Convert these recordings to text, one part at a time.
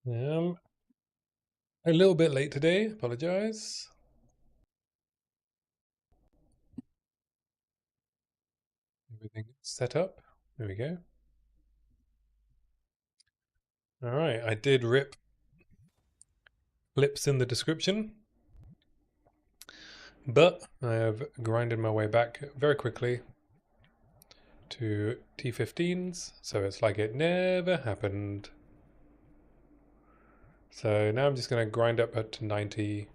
Um, a little bit late today. Apologize. Everything set up. There we go. All right. I did rip lips in the description, but I have grinded my way back very quickly to T15s, so it's like it never happened. So now I'm just going to grind up to 90.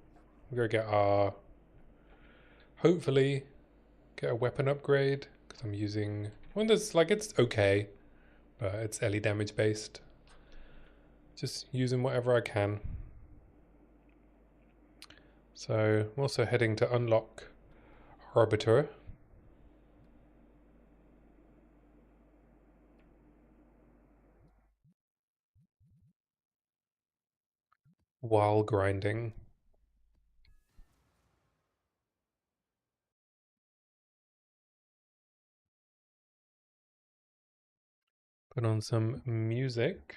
We're going to get our, hopefully, get a weapon upgrade because I'm using one that's like it's okay, but it's LE damage based. Just using whatever I can. So I'm also heading to unlock Arbiter while grinding. Put on some music.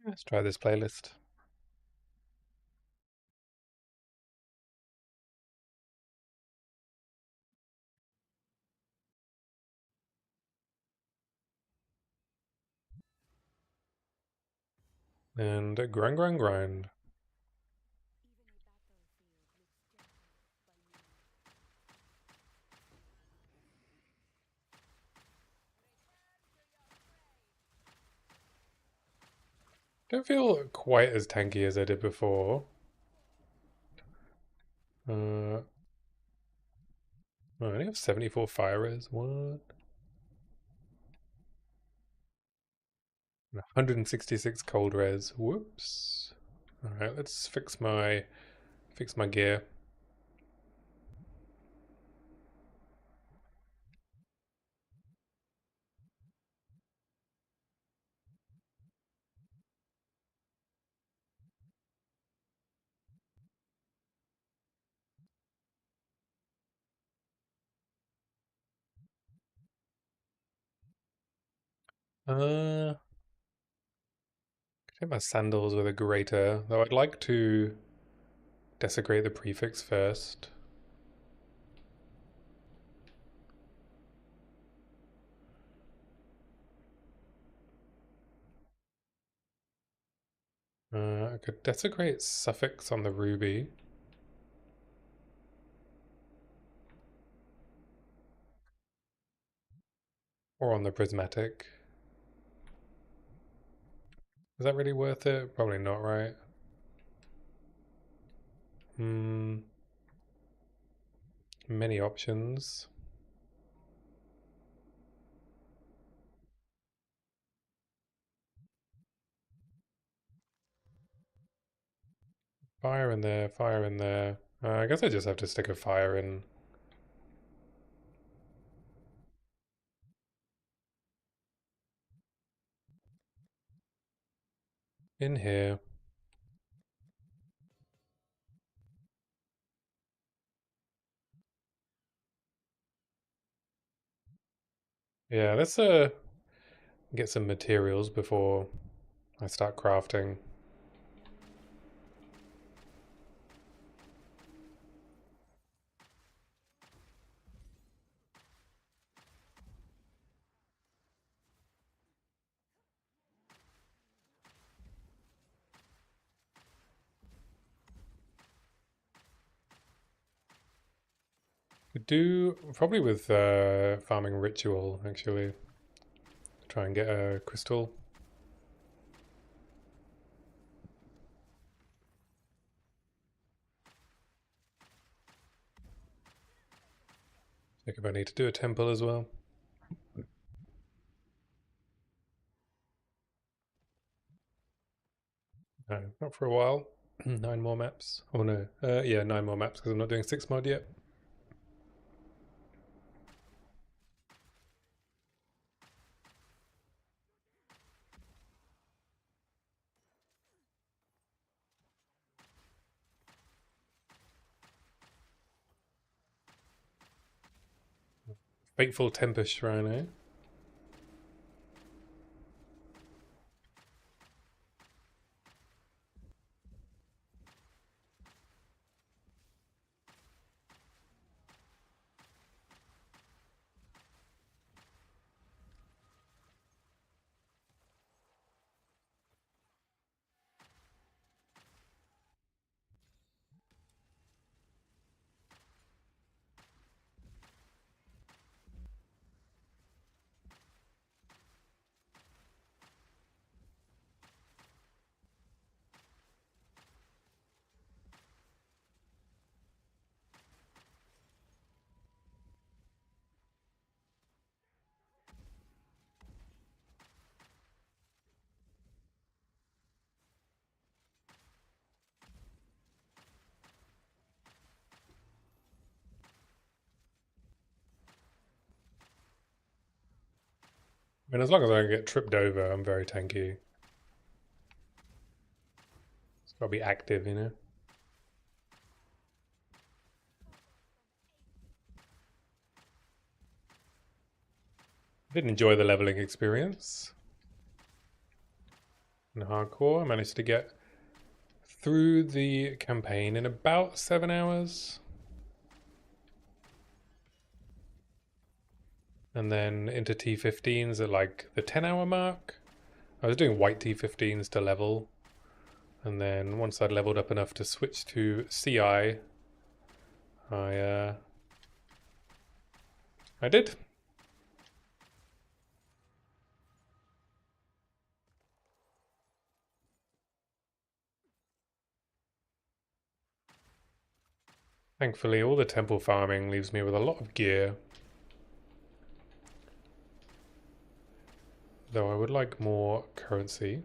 Let's try this playlist. And grind, grind, grind. Don't feel quite as tanky as I did before. I only have 74 fire res. What? 166 cold res. Whoops. Alright, let's fix my gear. Uh Take my sandals with a greater, though I'd like to desecrate the prefix first. I could desecrate suffix on the ruby. Or on the prismatic. Is that really worth it? Probably not, right? Hmm. Many options. Fire in there, fire in there. I guess I just have to stick a fire in here. Yeah, let's get some materials before I start crafting. Could do probably with farming ritual actually. Try and get a crystal. Think if I need to do a temple as well. No, not for a while. 9 more maps. Oh no. Yeah, 9 more maps because I'm not doing 6 mod yet. Fateful Tempest Shrine, eh? I mean, as long as I don't get tripped over, I'm very tanky. It's got to be active, you know? I did enjoy the leveling experience. In hardcore, I managed to get through the campaign in about 7 hours. And then into T15s at like the 10-hour mark. I was doing white T15s to level. And then once I'd leveled up enough to switch to CI, I did. Thankfully, all the temple farming leaves me with a lot of gear. Though I would like more currency.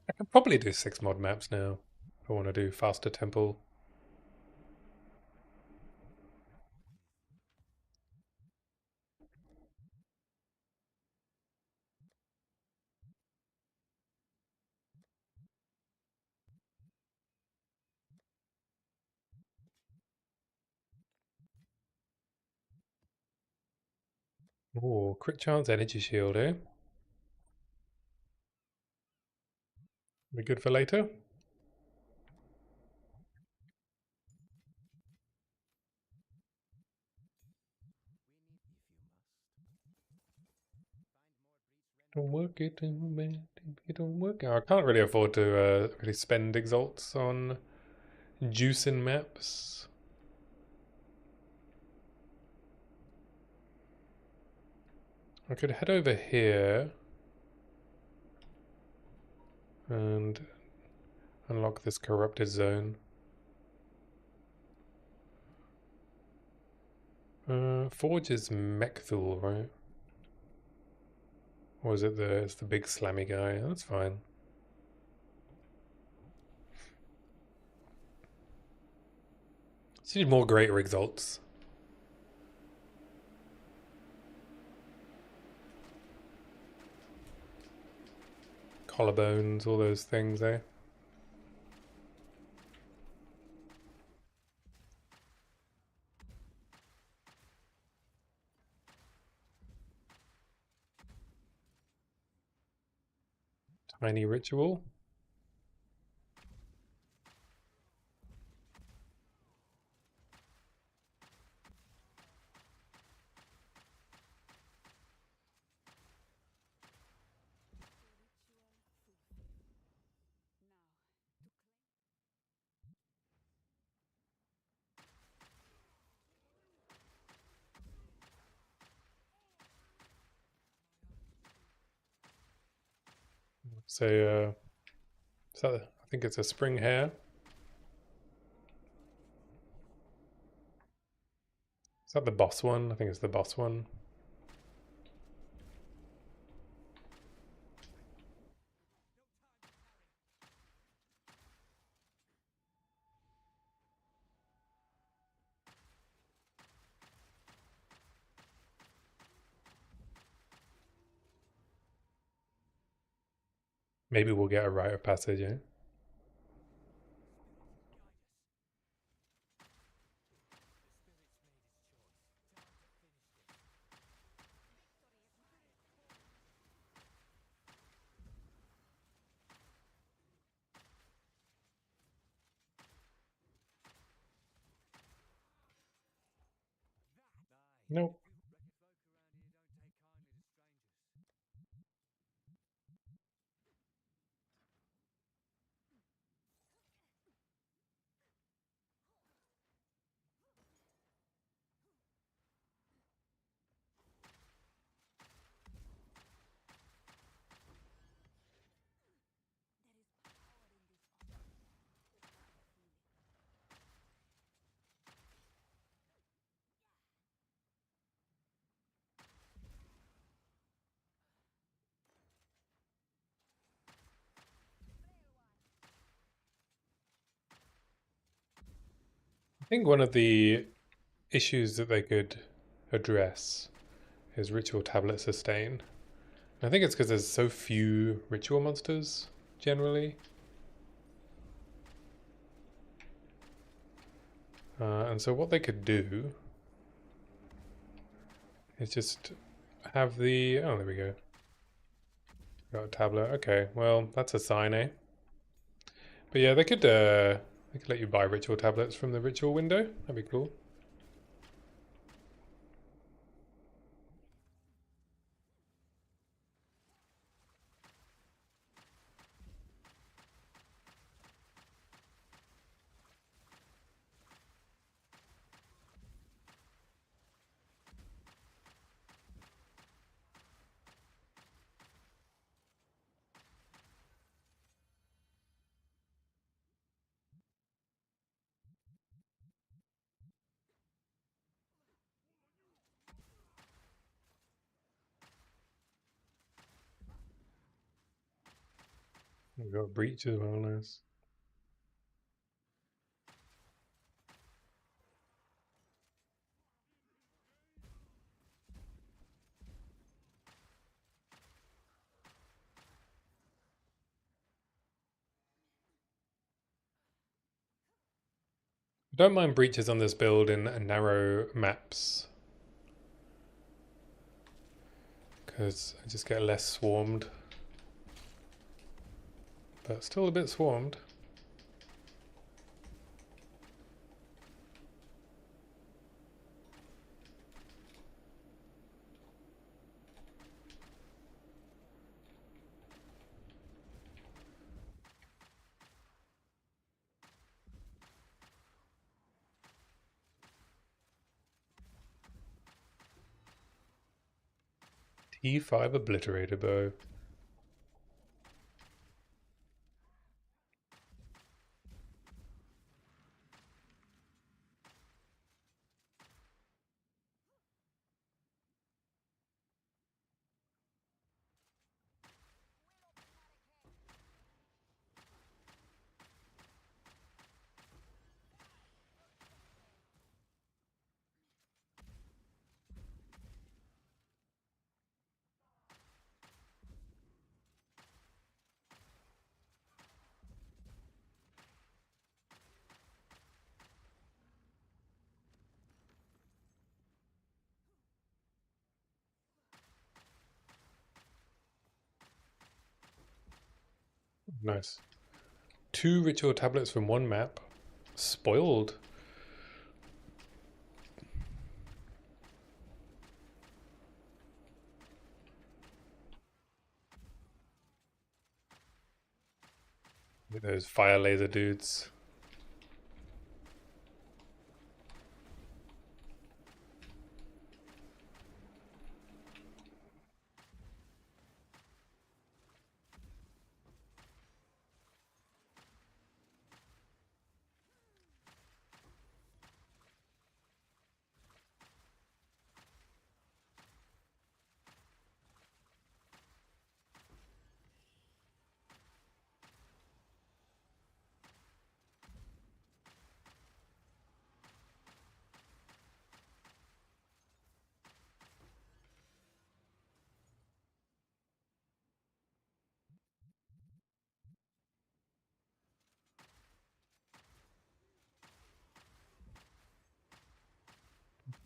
I can probably do 6 mod maps now if I want to do faster temple. Oh, quick chance energy shield, eh? Be good for later. Don't work it, don't work. I can't really afford to really spend exalts on juicing maps. I could head over here and unlock this corrupted zone. Forge is Mechthul, right? Or is it it's the big slammy guy? That's fine. Just need more greater exalts. Collarbones, all those things, eh? Tiny ritual. So, I think it's a spring hare. Is that the boss one? I think it's the boss one. Maybe we'll get a rite of passage, eh? Nope. I think one of the issues that they could address is ritual tablet sustain. I think it's because there's so few ritual monsters generally. And so what they could do is just have the... Oh, there we go. Got a tablet. Okay, well, that's a sign, eh? But yeah, they could let you buy ritual tablets from the ritual window. That'd be cool. We've got breach as well, nice. I don't mind breaches on this build in narrow maps, because I just get less swarmed. But still a bit swarmed. T5 Obliterator Bow. Nice. 2 ritual tablets from one map. Spoiled. With those fire laser dudes.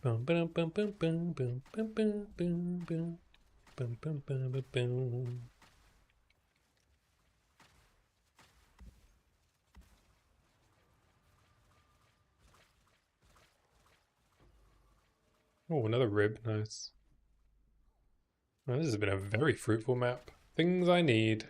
Bum, bum, bum, bum, bum, bum, bum, bum, bum, bum, bum, bum, bum, bum. Oh, another rib. Nice. Well, this has been a very fruitful map. Things I need.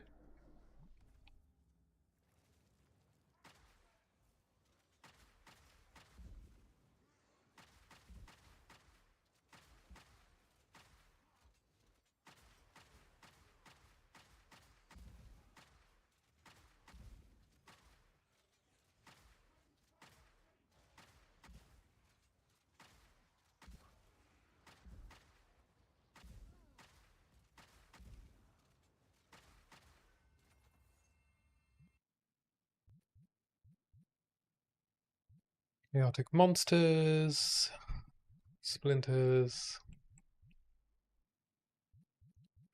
Chaotic monsters. Splinters.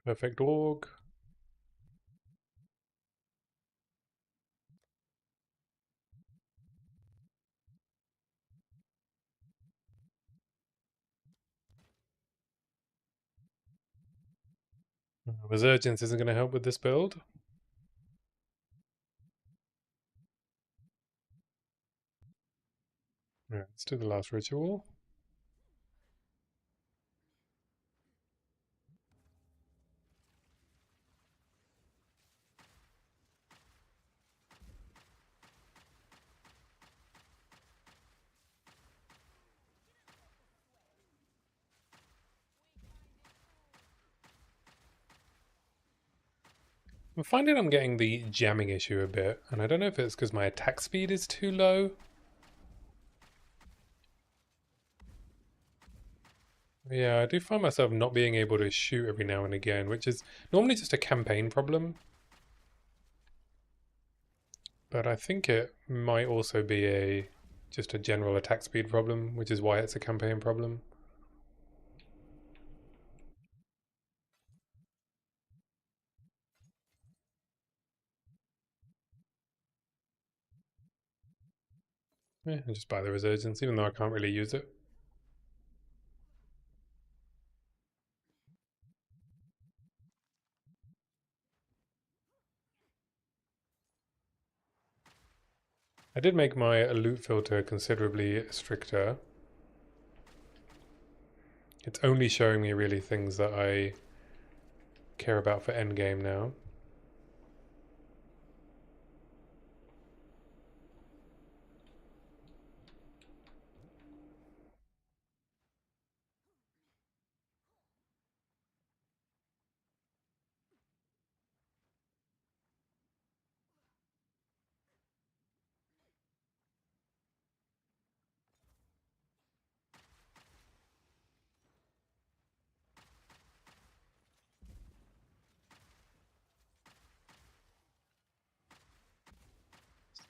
Perfect org. Resurgence isn't going to help with this build. Right, let's do the last ritual. I'm finding I'm getting the jamming issue a bit, and I don't know if it's because my attack speed is too low. Yeah, I do find myself not being able to shoot every now and again, which is normally just a campaign problem. But I think it might also be just a general attack speed problem, which is why it's a campaign problem. Yeah, I just buy the Resurgence, even though I can't really use it. I did make my loot filter considerably stricter. It's only showing me really things that I care about for endgame now.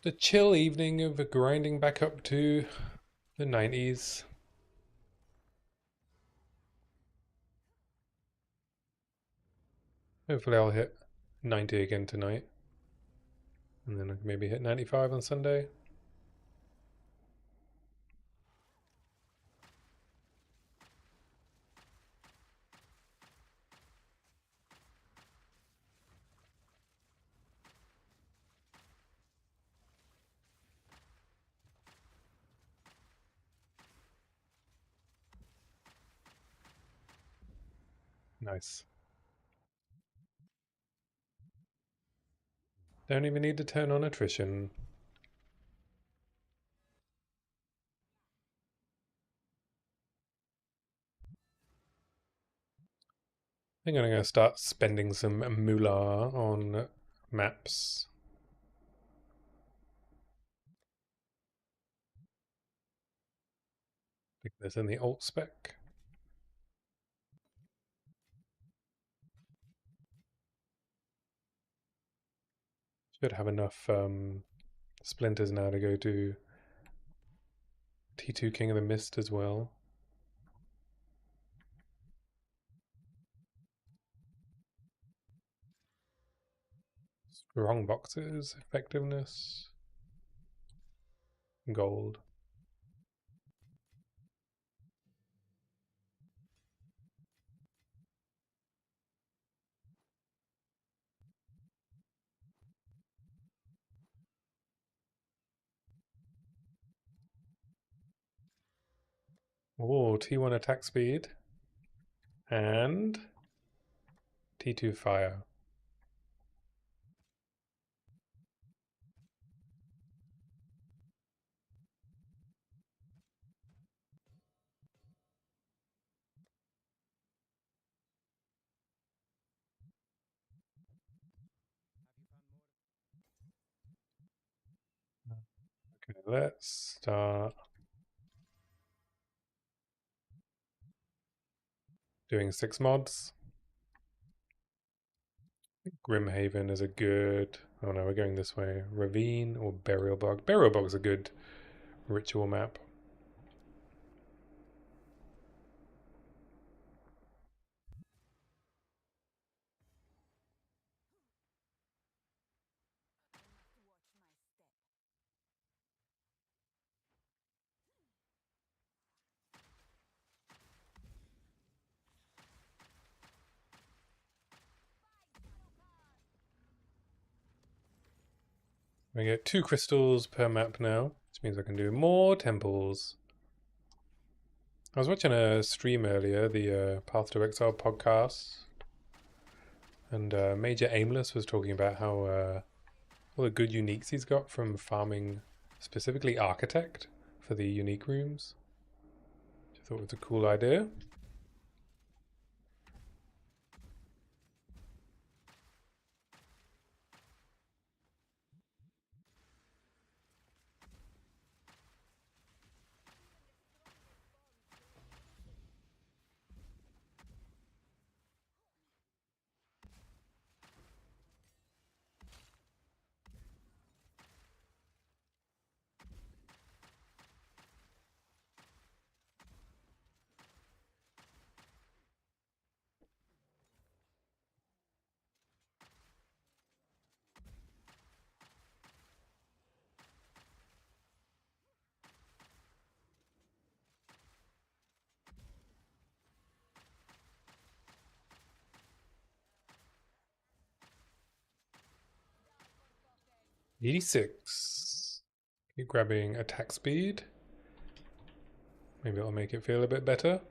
The chill evening of grinding back up to the 90s. Hopefully I'll hit 90 again tonight. And then I can maybe hit 95 on Sunday. Nice. Don't even need to turn on attrition. I think I'm going to start spending some moolah on maps. Pick this in the alt spec. Should have enough splinters now to go to T2 King of the Mist as well. Strong boxes, effectiveness, gold. Oh, T1 attack speed. And T2 fire. Okay, let's start doing 6 mods. Grimhaven is a good... Oh no, we're going this way. Ravine or Burial Bog. Burial Bog's a good ritual map. We get 2 crystals per map now, which means I can do more temples. I was watching a stream earlier, the Path to Exile podcast, and Major Aimless was talking about how all the good uniques he's got from farming specifically Architect for the unique rooms, which I thought was a cool idea. '86. Keep grabbing attack speed. Maybe it'll make it feel a bit better.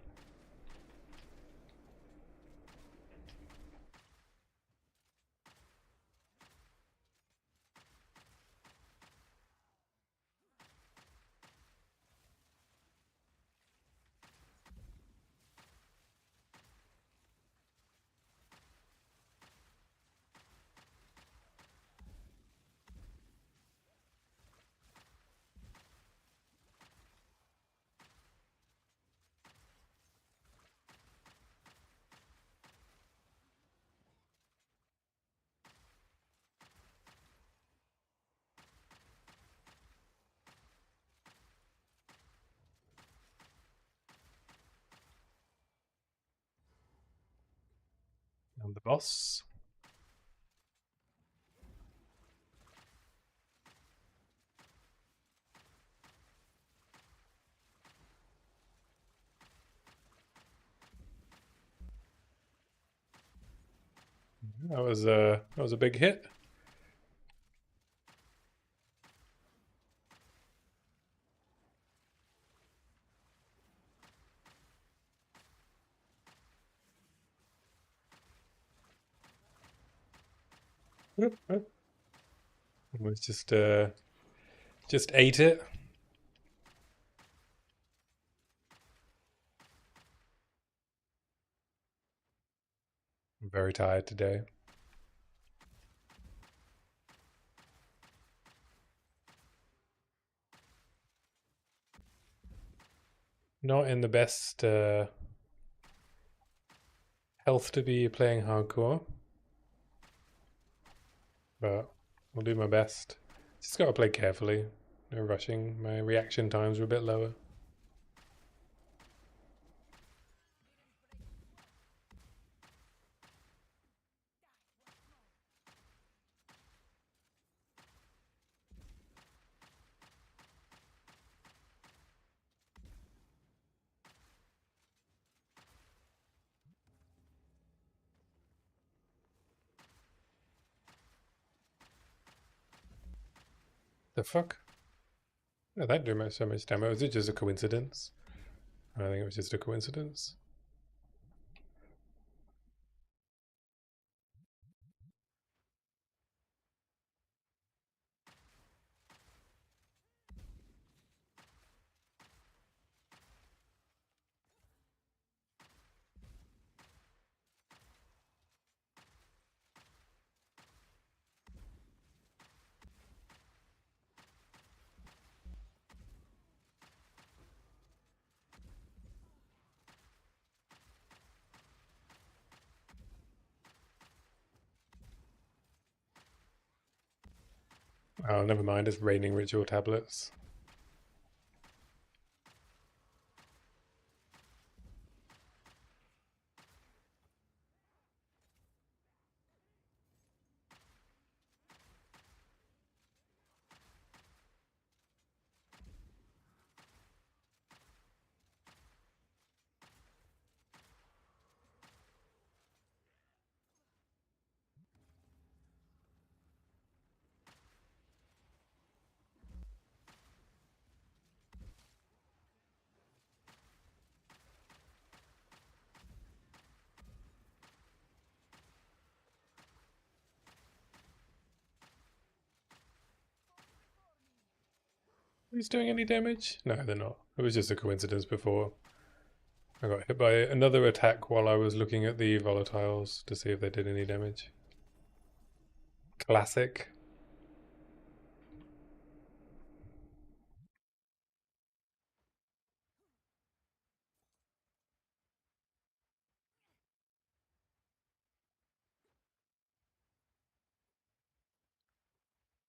And the boss. That was a big hit. Almost just ate it. I'm very tired today. Not in the best health to be playing hardcore, but I'll do my best. Just gotta play carefully. No rushing. My reaction times are a bit lower. The fuck? Oh, that didn't do so much damage. Was it just a coincidence? I think it was just a coincidence. Oh, never mind. It's raining ritual tablets. He's doing any damage? No, they're not. It was just a coincidence before. I got hit by another attack while I was looking at the volatiles to see if they did any damage. Classic.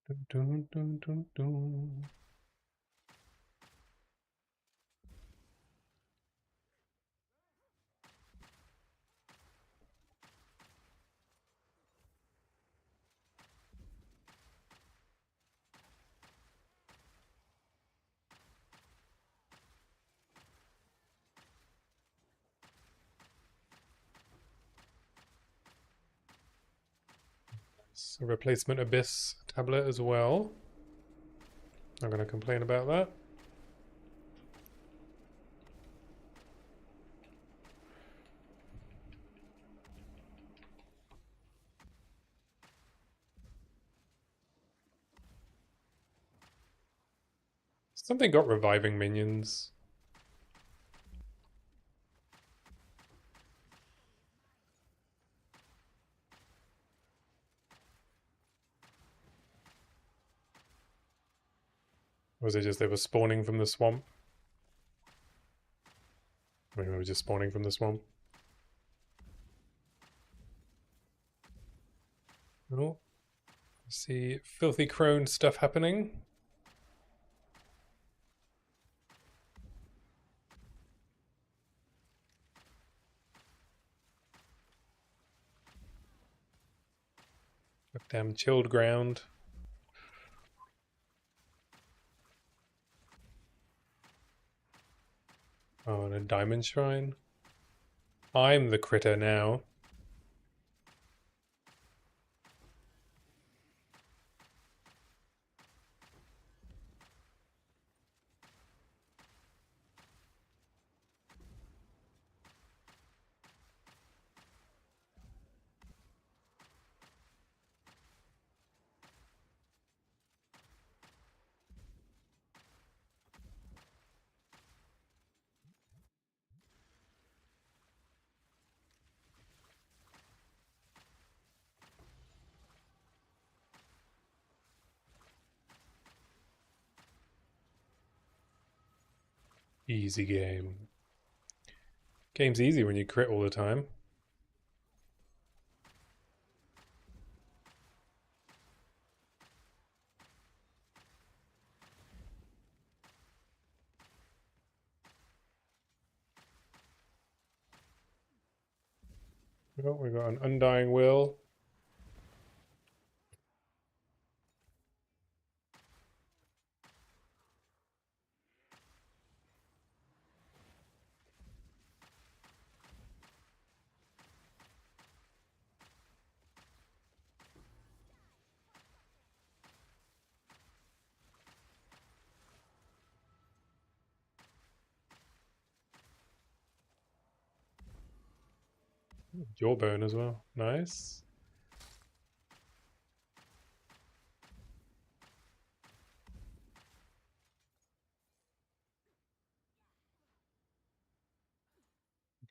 Dun, dun, dun, dun, dun. It's a replacement abyss tablet as well. Not going to complain about that. Something got reviving minions. Or was it just they were spawning from the swamp? Maybe they were just spawning from the swamp. Oh, I see filthy crone stuff happening. Damn chilled ground. Oh, and a diamond shrine. I'm the critter now. Easy game. Game's easy when you crit all the time. Oh, we got an undying will. Jawbone as well. Nice.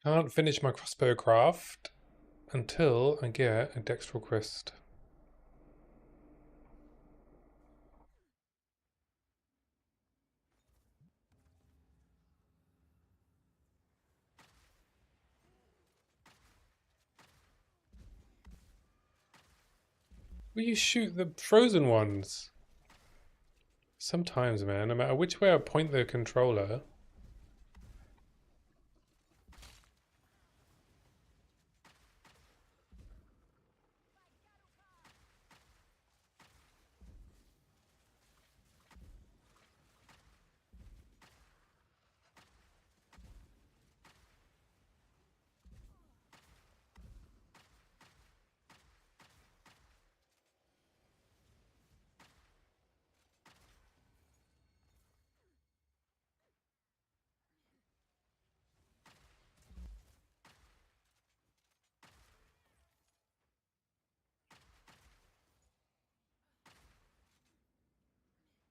Can't finish my crossbow craft until I get a dextral crest. Will you shoot the frozen ones? Sometimes, man, no matter which way I point the controller.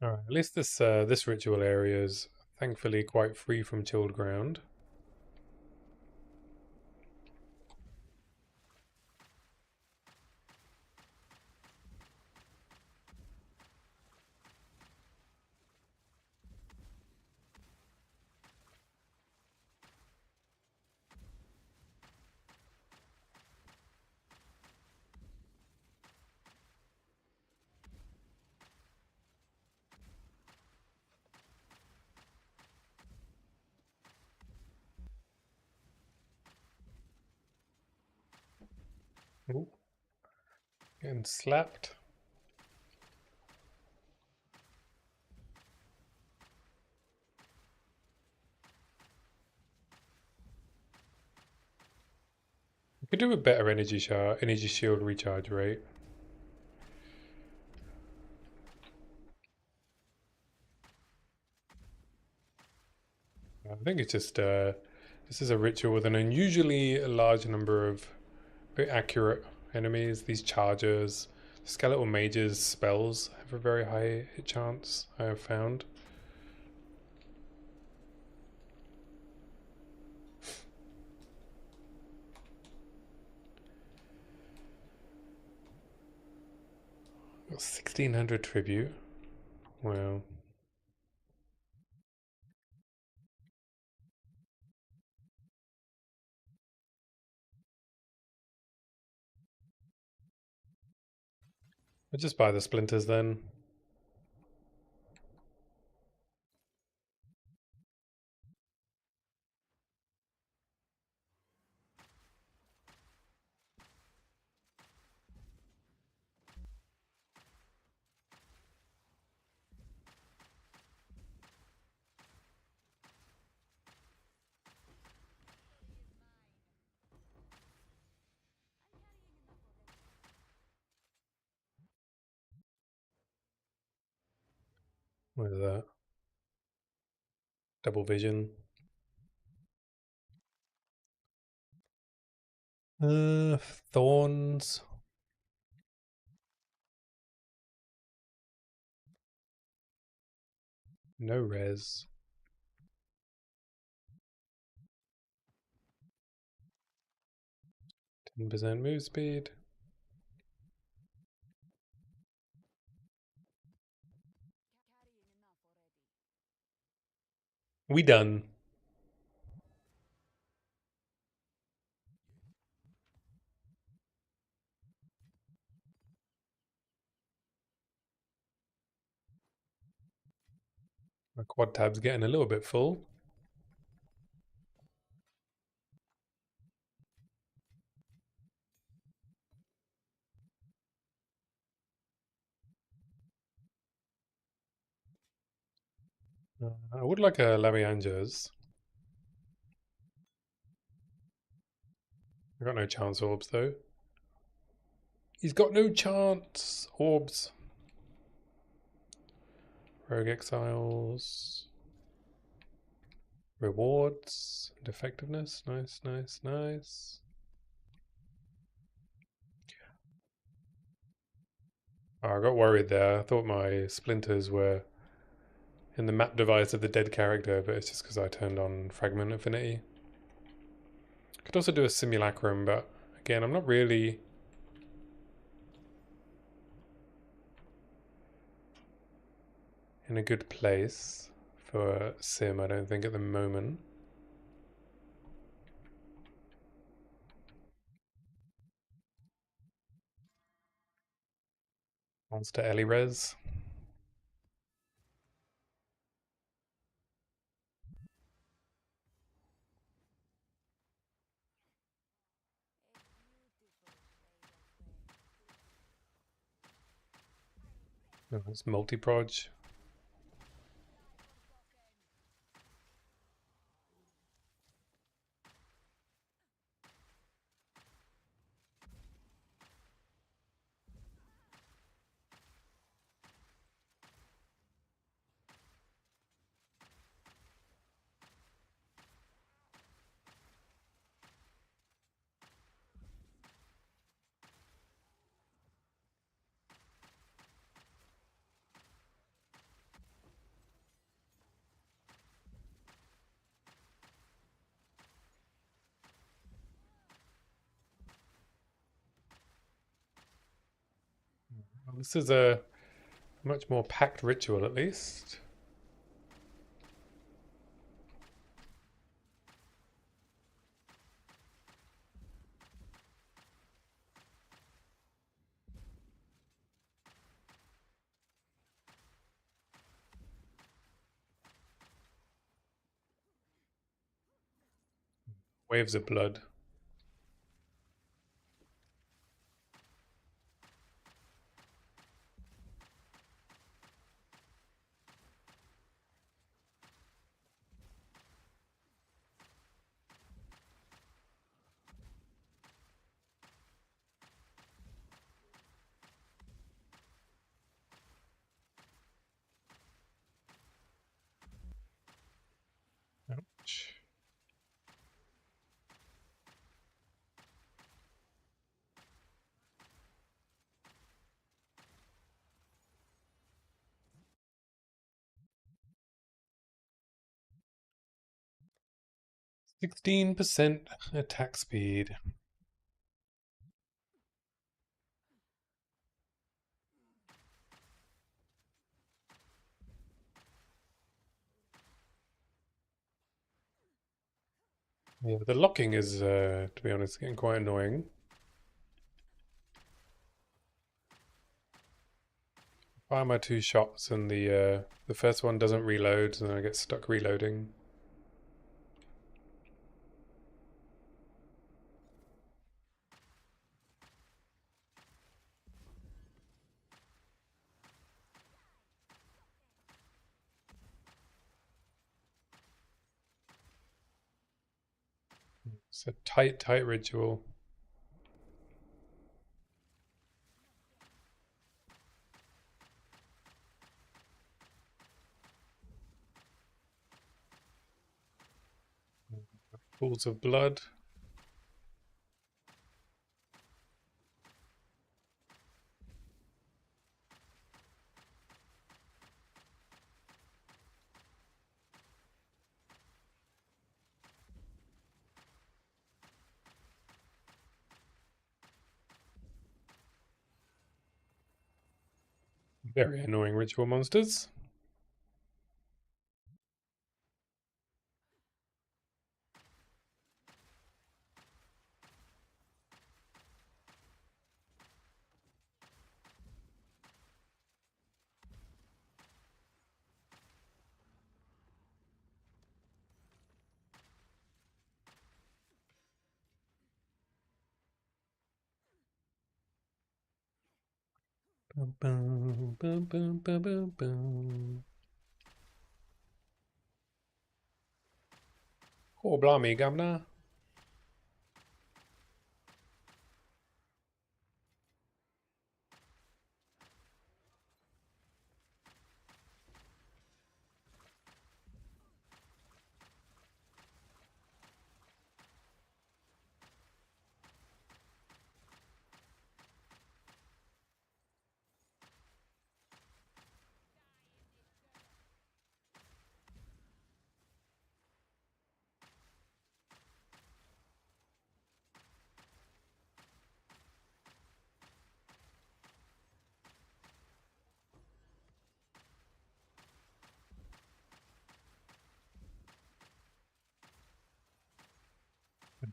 All right, at least this ritual area is thankfully quite free from chilled ground. Ooh, getting slapped. We could do a better energy shield recharge rate. I think it's just this is a ritual with an unusually large number of very accurate enemies. These chargers, skeletal mages spells have a very high hit chance, I have found. Got 1600 tribute. Wow. I'll just buy the splinters then. What is that? Double vision. Uh, Thorns. No res. 10% move speed. We done. My quad tab's getting a little bit full. I would like a Lamianjas. I got no chance orbs though. He's got no chance orbs. Rogue exiles. Rewards and effectiveness. Nice, nice, nice. Oh, I got worried there. I thought my splinters were in the map device of the dead character, but it's just because I turned on fragment affinity. Could also do a simulacrum, but again, I'm not really in a good place for sim, I don't think, at the moment. Monster Elirez. Oh, it's multi-proj. Well, this is a much more packed ritual, at least. Waves of blood. Ouch. 16% attack speed. Yeah, the locking is, to be honest, getting quite annoying. Fire my two shots and the first one doesn't reload, and then I get stuck reloading. It's a tight, tight ritual. Pools of blood. Very annoying ritual monsters. Bum, bum, bum, bum, bum, bum, bum. Oh, blimey, Governor.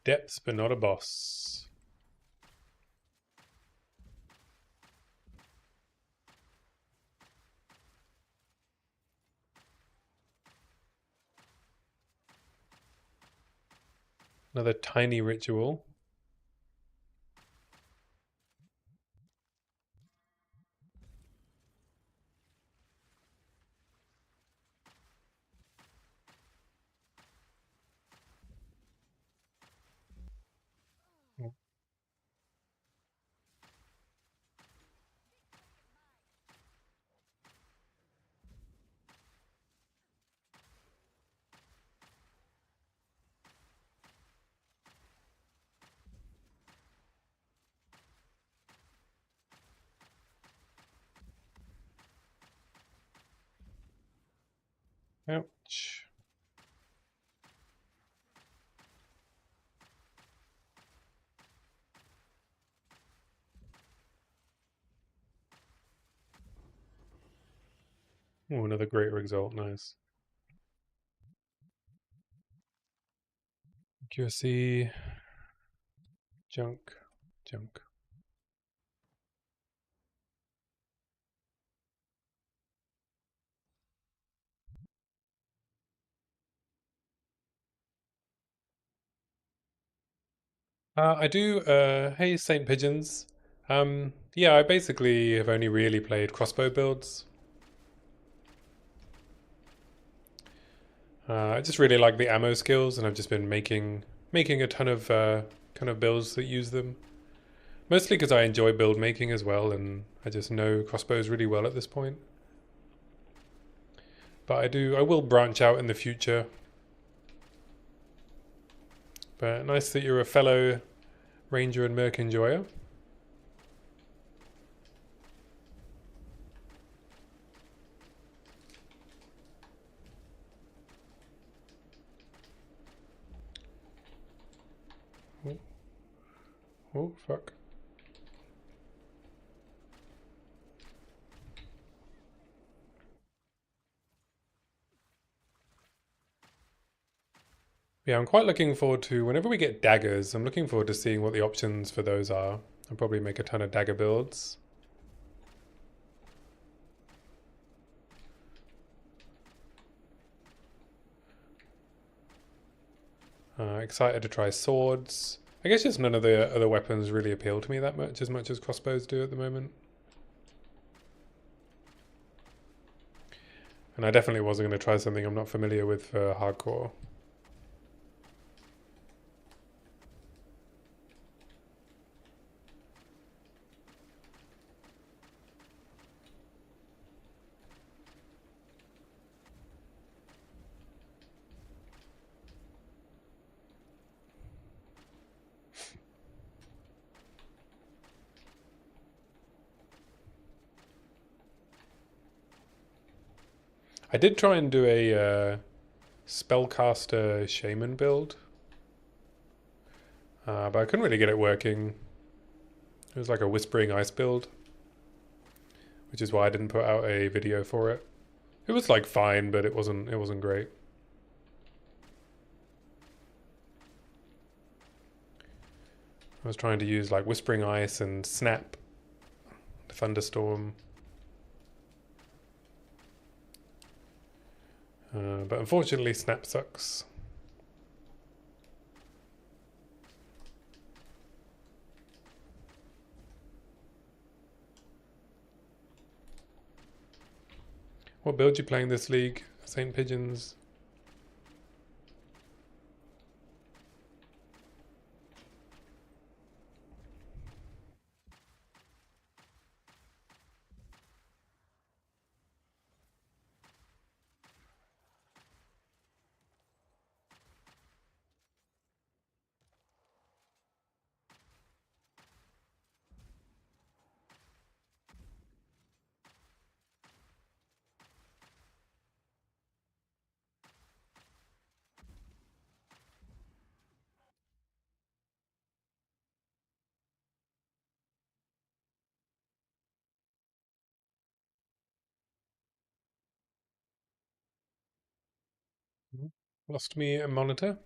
Depths, but not a boss. Another tiny ritual. Ouch. Oh, another great result. Nice. QC. Junk. Junk. I do. Hey, Saint Pigeons. Yeah, I basically have only really played crossbow builds. I just really like the ammo skills, and I've just been making a ton of kind of builds that use them. Mostly because I enjoy build making as well, and I just know crossbows really well at this point. But I will branch out in the future. But nice that you're a fellow ranger and merc enjoyer. Oh, oh fuck. Yeah, I'm quite looking forward to whenever we get daggers. I'm looking forward to seeing what the options for those are. I'll probably make a ton of dagger builds. Excited to try swords. I guess just none of the other weapons really appeal to me that much as crossbows do at the moment. And I definitely wasn't going to try something I'm not familiar with for hardcore. I did try and do a spellcaster shaman build, but I couldn't really get it working. It was like a whispering ice build, which is why I didn't put out a video for it. It was like fine, but it wasn't great. I was trying to use like whispering ice and snap, thunderstorm, but unfortunately snap sucks. What build you playing this league, Saint Pigeons? Lost me a monitor.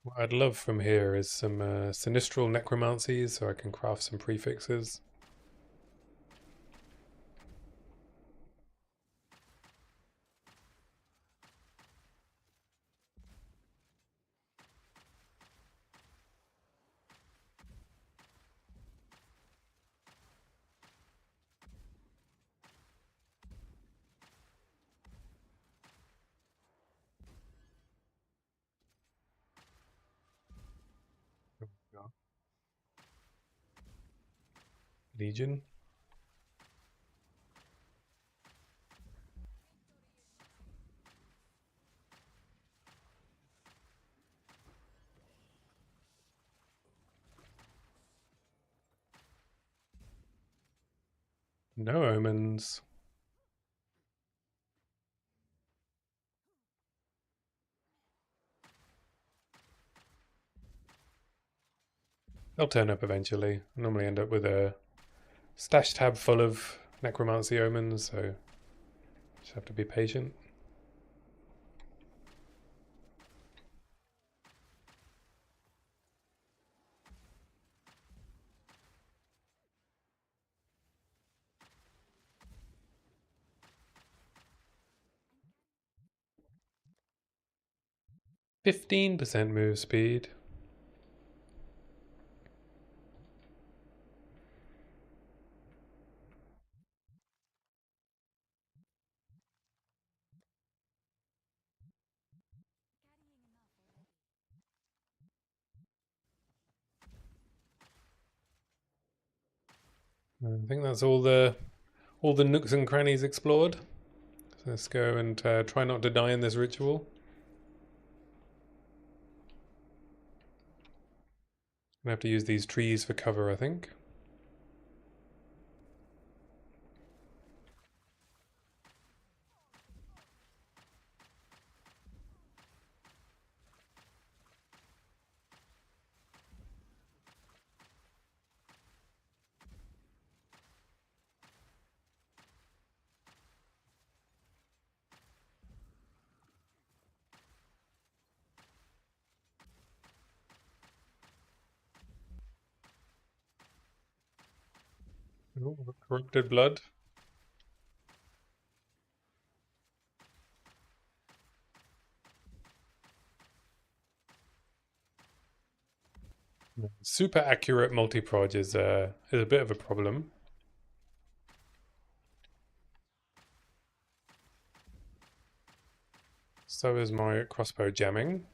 What I'd love from here is some sinistral necromancies so I can craft some prefixes. Legion. No omens. They'll turn up eventually. I normally end up with a stash tab full of necromancy omens, so just have to be patient. %15 move speed. I think that's all the nooks and crannies explored. So let's go and try not to die in this ritual. Gonna have to use these trees for cover, I think. Ooh, corrupted blood. Super accurate multi-proj is a bit of a problem. So is my crossbow jamming.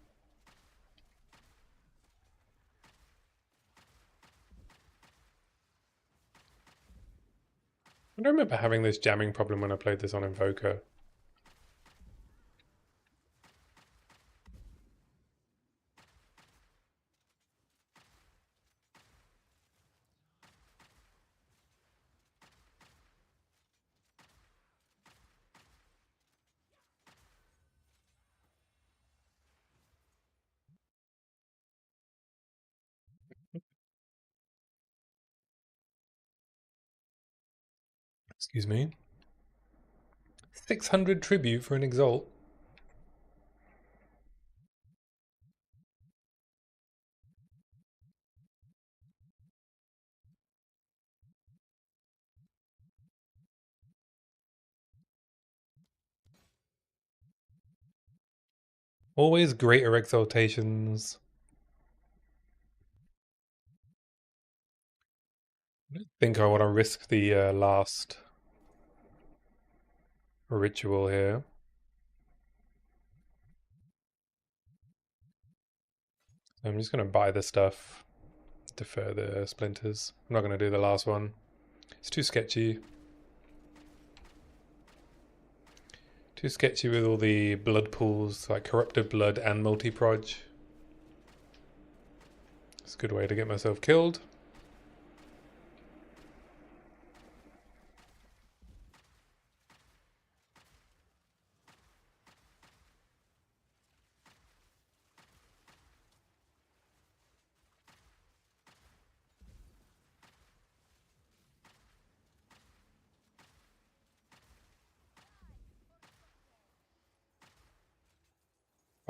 I don't remember having this jamming problem when I played this on Invoker. Excuse me. 600 tribute for an exalt. Always greater exaltations. I don't think I want to risk the last ritual here. I'm just going to buy the stuff, defer the splinters. I'm not going to do the last one. It's too sketchy. Too sketchy with all the blood pools, like corrupted blood and multi-proj. It's a good way to get myself killed.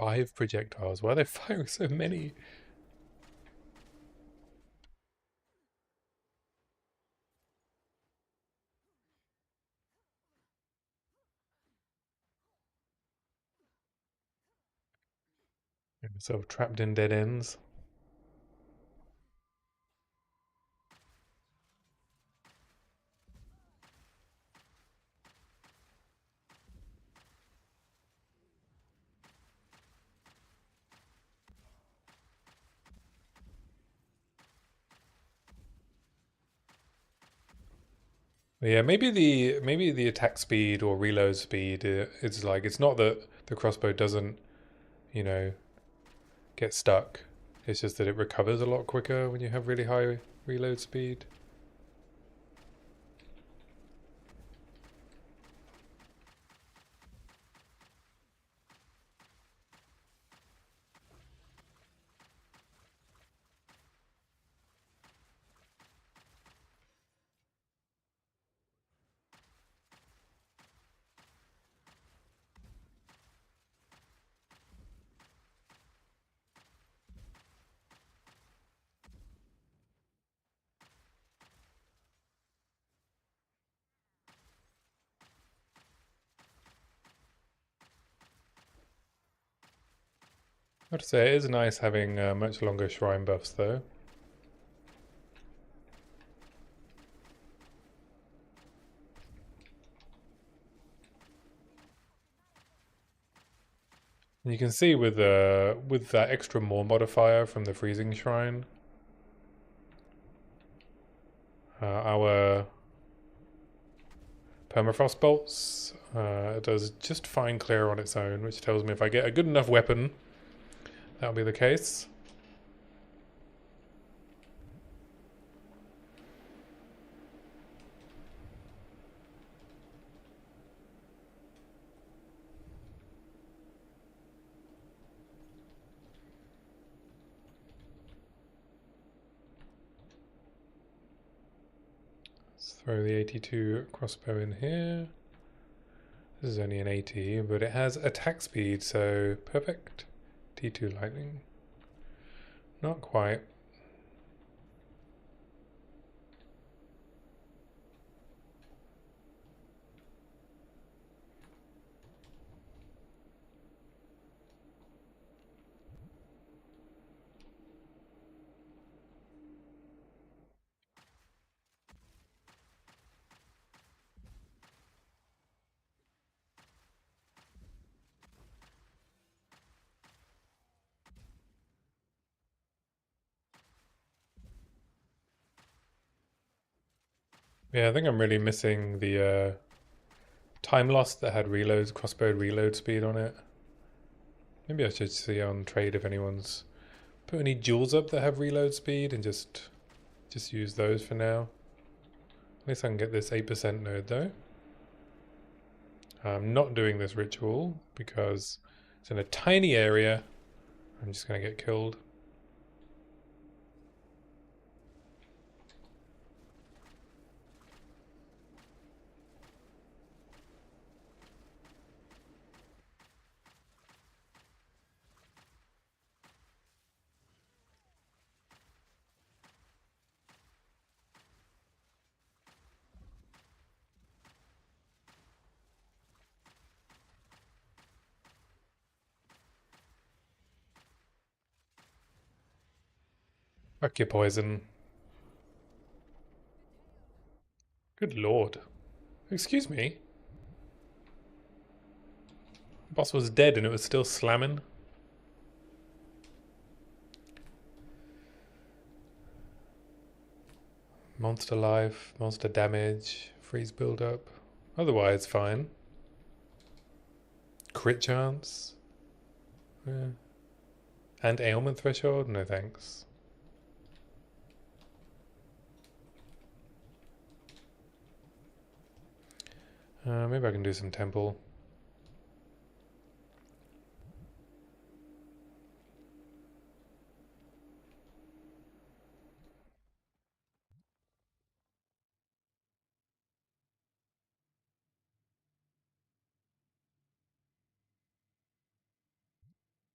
5 projectiles. Why are they firing so many? Sort of trapped in dead ends. Yeah, maybe the attack speed or reload speed is like it's not that the crossbow doesn't, you know, get stuck. It's just that it recovers a lot quicker when you have really high reload speed. I have to say, it is nice having much longer shrine buffs though. And you can see with that extra more modifier from the freezing shrine, our permafrost bolts does just fine clear on its own, which tells me if I get a good enough weapon, that'll be the case. Let's throw the 82 crossbow in here. This is only an 80, but it has attack speed, so perfect. T2 lightning. Not quite. Yeah, I think I'm really missing the time loss that had crossbow reload speed on it. Maybe I should see on trade if anyone's put any jewels up that have reload speed and just use those for now. At least I can get this 8% node though. I'm not doing this ritual because it's in a tiny area. I'm just going to get killed. Fuck your poison. Good lord. Excuse me? The boss was dead and it was still slamming. Monster life, monster damage, freeze build-up. Otherwise, fine. Crit chance. Yeah. And ailment threshold? No thanks. Maybe I can do some temple.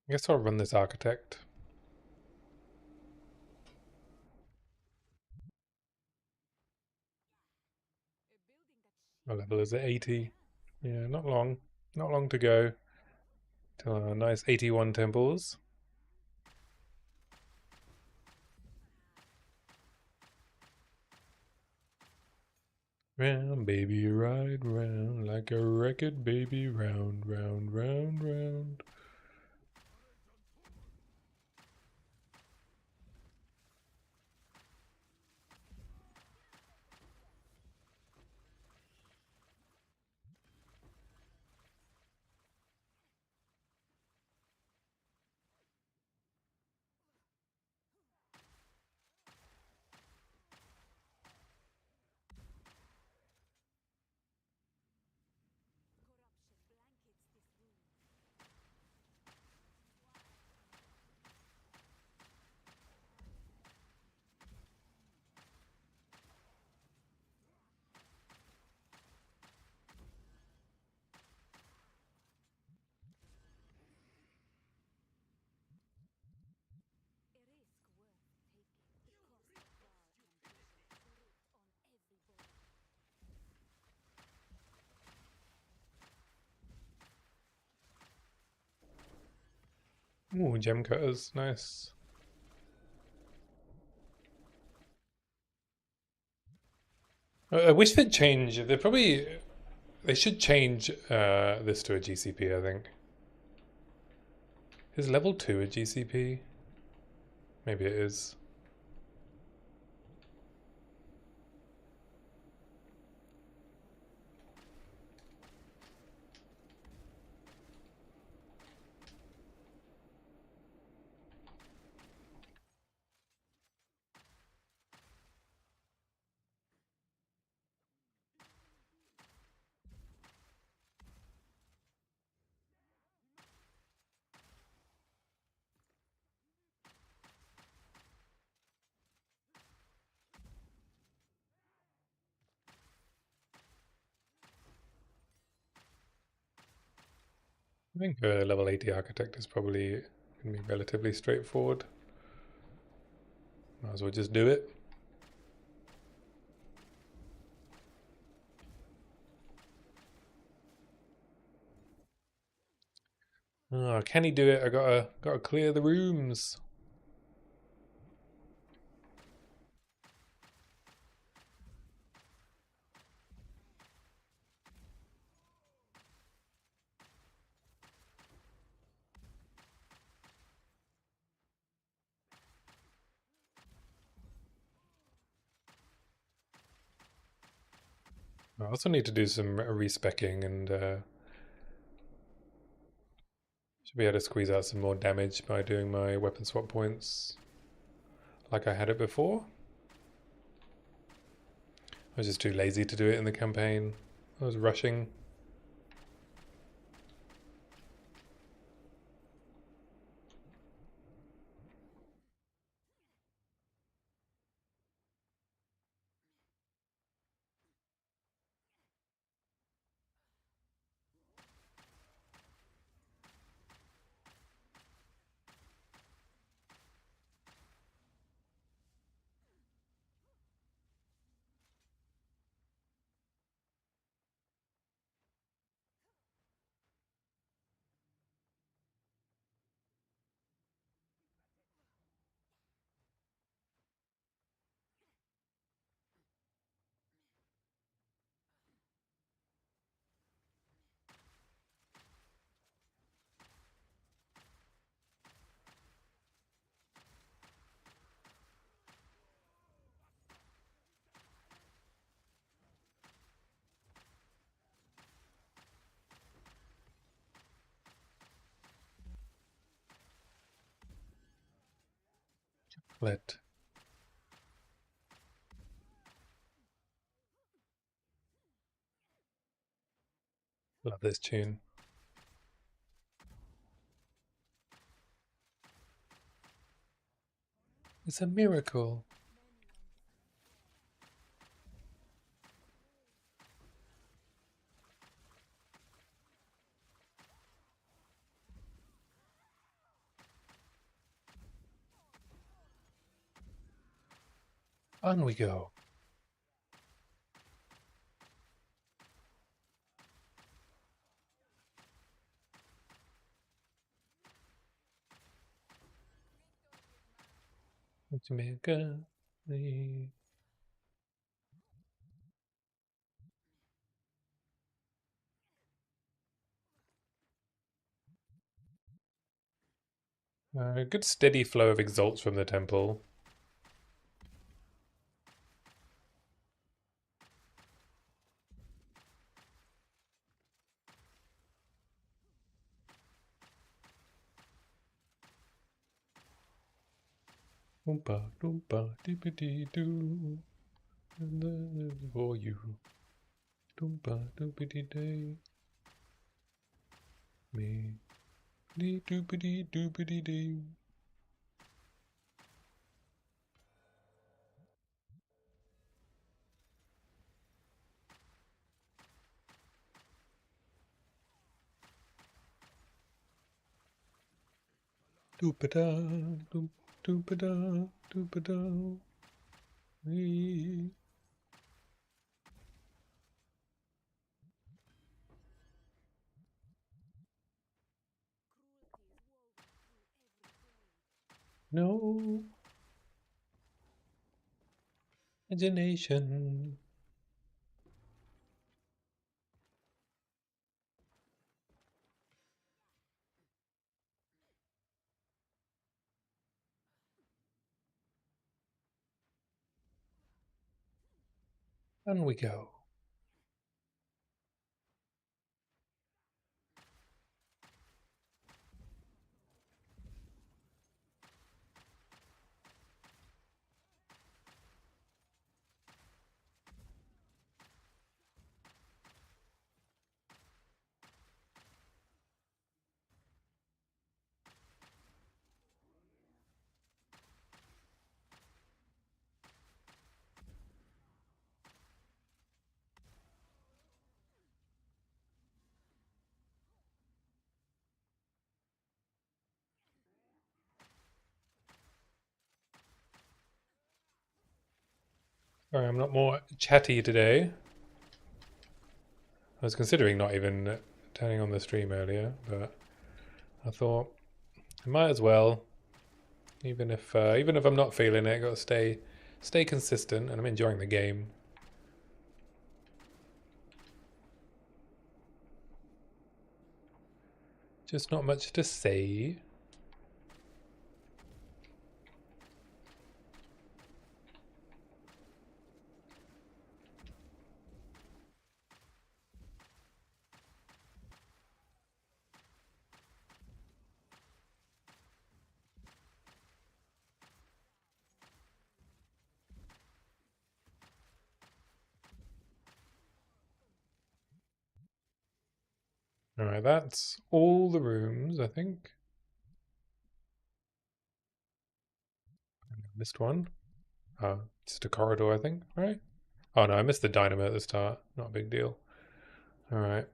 I guess I'll run this architect. My level is at 80. Yeah, not long. Not long to go. To our nice 81 temples. Round, baby, ride round like a record, baby, round, round, round, round. Ooh, gem cutters, nice. I wish they'd change. They should change this to a GCP. I think is level 2 a GCP? Maybe it is. I think a level 80 architect is probably going to be relatively straightforward. Might as well just do it. Oh, can he do it? I gotta clear the rooms. I also need to do some respecking and should be able to squeeze out some more damage by doing my weapon swap points like I had it before. I was just too lazy to do it in the campaign. I was rushing. Let love this tune. It's a miracle. On we go. Jamaica. A good steady flow of exalts from the temple. Oompa doompa dippity doo. And then for you. Doompa doopity day. Me. Dee doopity doopity day. Doopada doop doopada doopada. Me. No imagination. On we go. Sorry, I'm not more chatty today. I was considering not even turning on the stream earlier, but I thought I might as well. Even if I'm not feeling it, got to stay consistent, and I'm enjoying the game. Just not much to say. Alright, that's all the rooms, I think. I missed one. Oh, just a corridor, I think, right? Oh no, I missed the dynamo at the start. Not a big deal. Alright.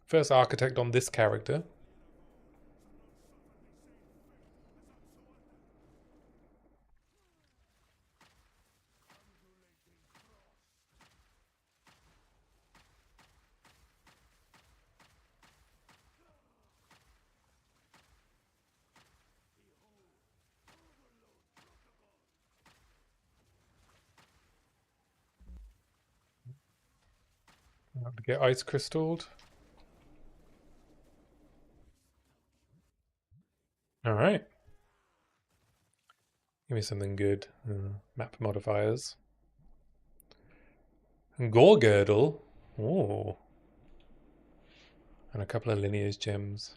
First architect on this character. To get ice crystalled. Alright. Give me something good. Map modifiers. Gore girdle. Oh. And a couple of lineage gems.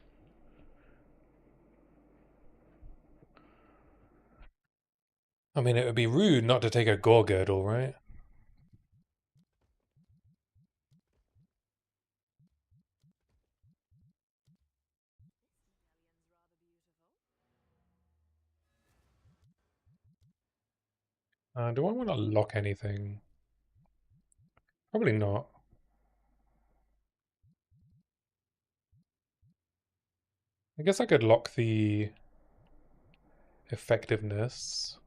I mean, it would be rude not to take a gore girdle, right? Do I want to lock anything? Probably not. I guess I could lock the effectiveness.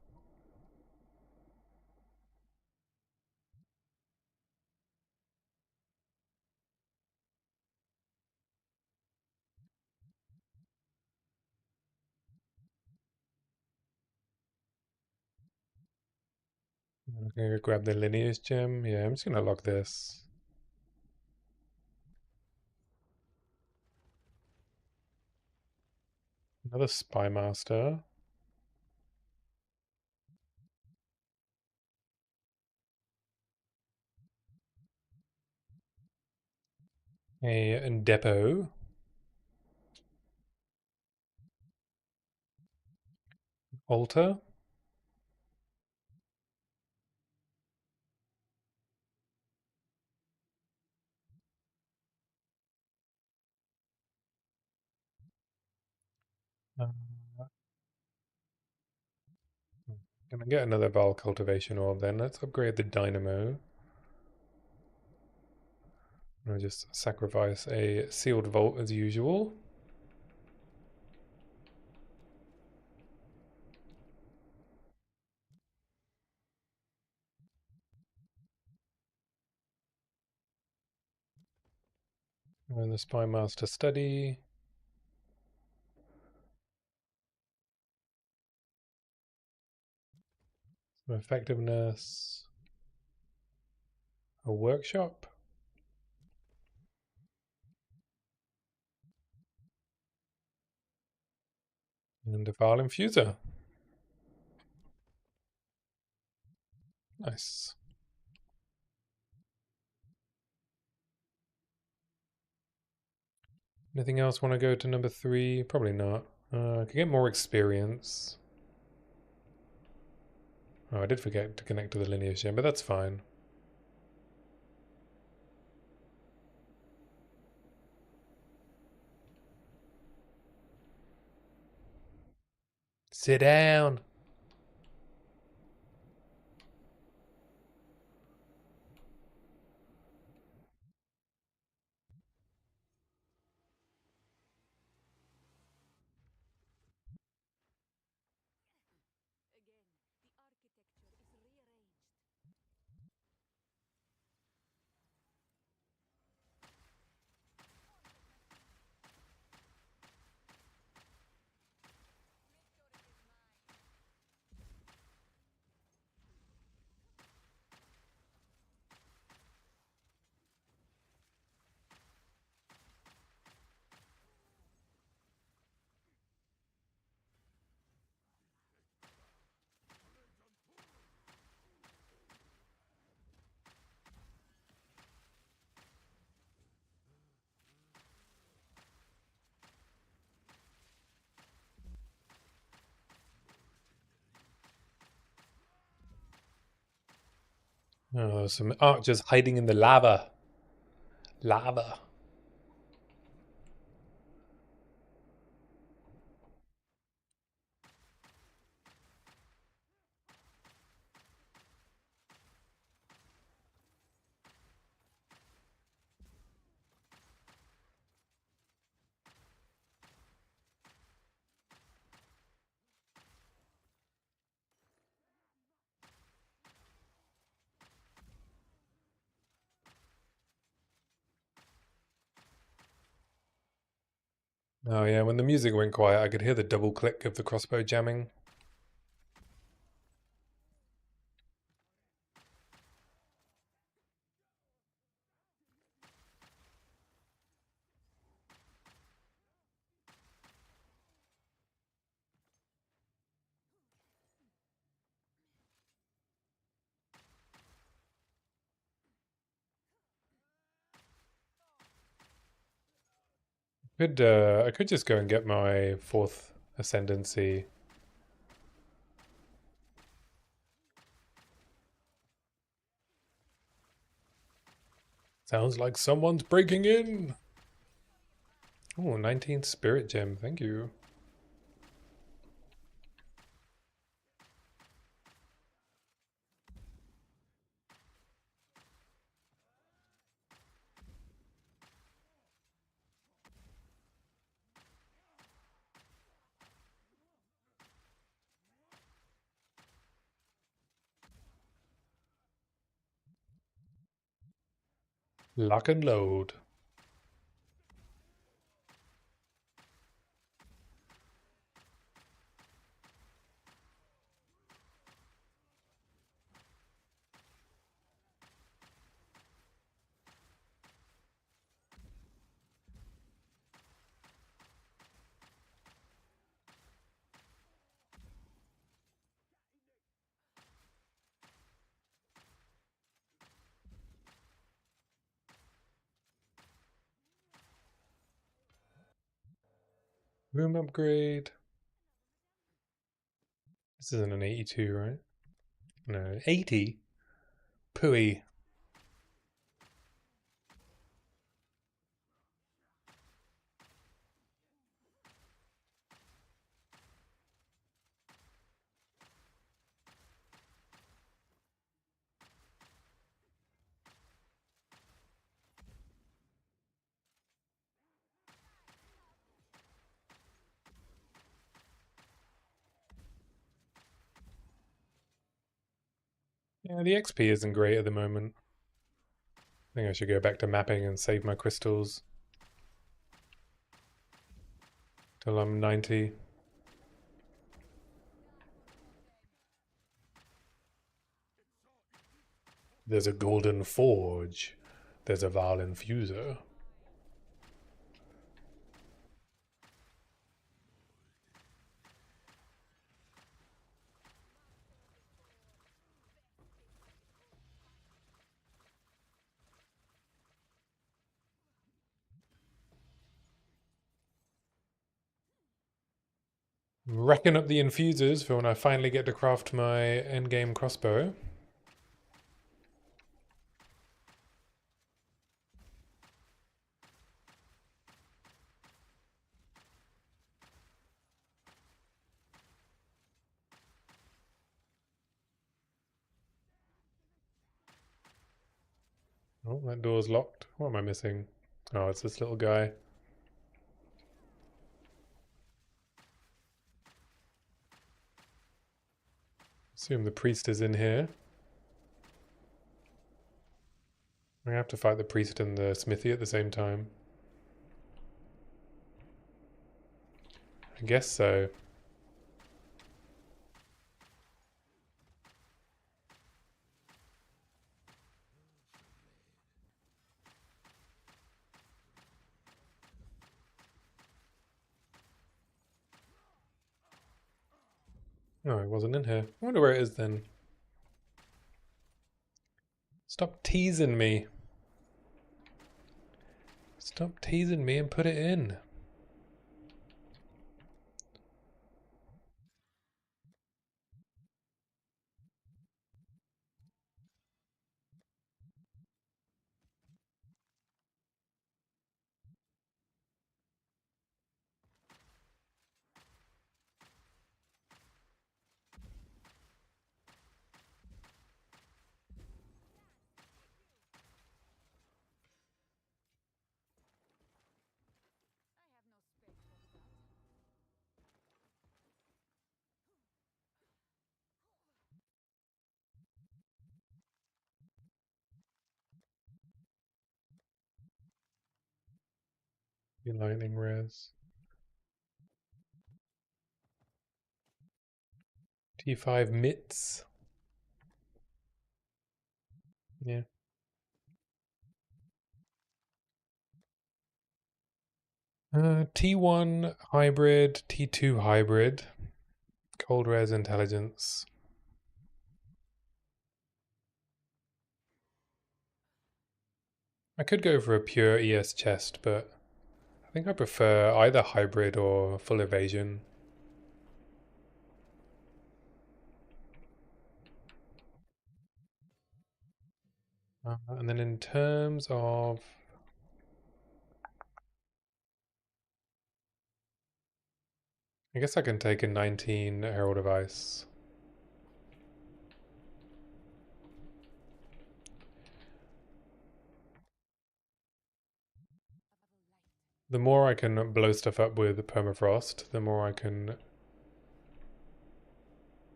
I'm gonna go grab the lineage gem. Yeah, I'm just gonna lock this. Another spy master. A depot. Altar. Uh, Gonna get another Val cultivation orb then. Let's upgrade the dynamo. I'll just sacrifice a sealed vault as usual. And the spy master study. Some effectiveness. A workshop. And a file infuser. Nice. Anything else want to go to number 3? Probably not. I could get more experience. Oh, I did forget to connect to the lineage gem, but that's fine. Sit down. Oh, some archers hiding in the lava. Lava. Oh yeah, when the music went quiet, I could hear the double click of the crossbow jamming. I could just go and get my 4th ascendancy. Sounds like someone's breaking in. Oh, 19th spirit gem. Thank you. Lock and load. Room upgrade. This isn't an 82, right? No, 80? Pooey. Yeah, the XP isn't great at the moment. I think I should go back to mapping and save my crystals till I'm 90. There's a golden forge. There's a Val infuser. Racking up the infusers for when I finally get to craft my endgame crossbow. Oh, that door's locked. What am I missing? Oh, it's this little guy. Assume the priest is in here. I have to fight the priest and the smithy at the same time. I guess so. Oh, it wasn't in here. I wonder where it is then. Stop teasing me. Stop teasing me and put it in. You lightning res. T5 mitts. Yeah. T1 hybrid, T2 hybrid. Cold res intelligence. I could go for a pure ES chest, but I think I prefer either hybrid or full evasion. And then in terms of... I guess I can take a 19 Herald of Ice. The more I can blow stuff up with permafrost, the more I can...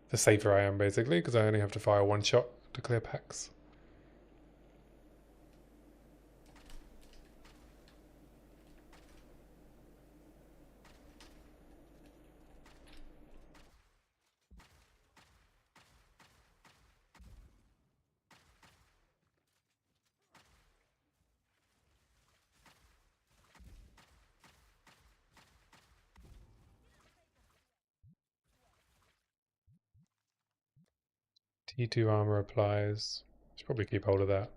the safer I am, basically, because I only have to fire one shot to clear packs. T2 armor applies. Should probably keep hold of that.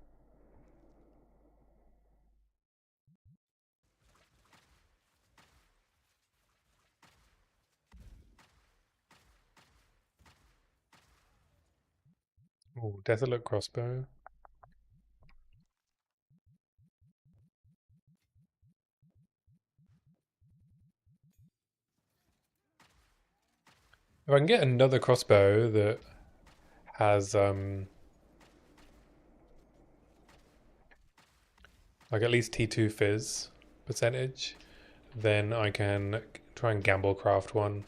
Oh, desolate crossbow. If I can get another crossbow that has like at least T2 fizz percentage, then I can try and gamble craft one.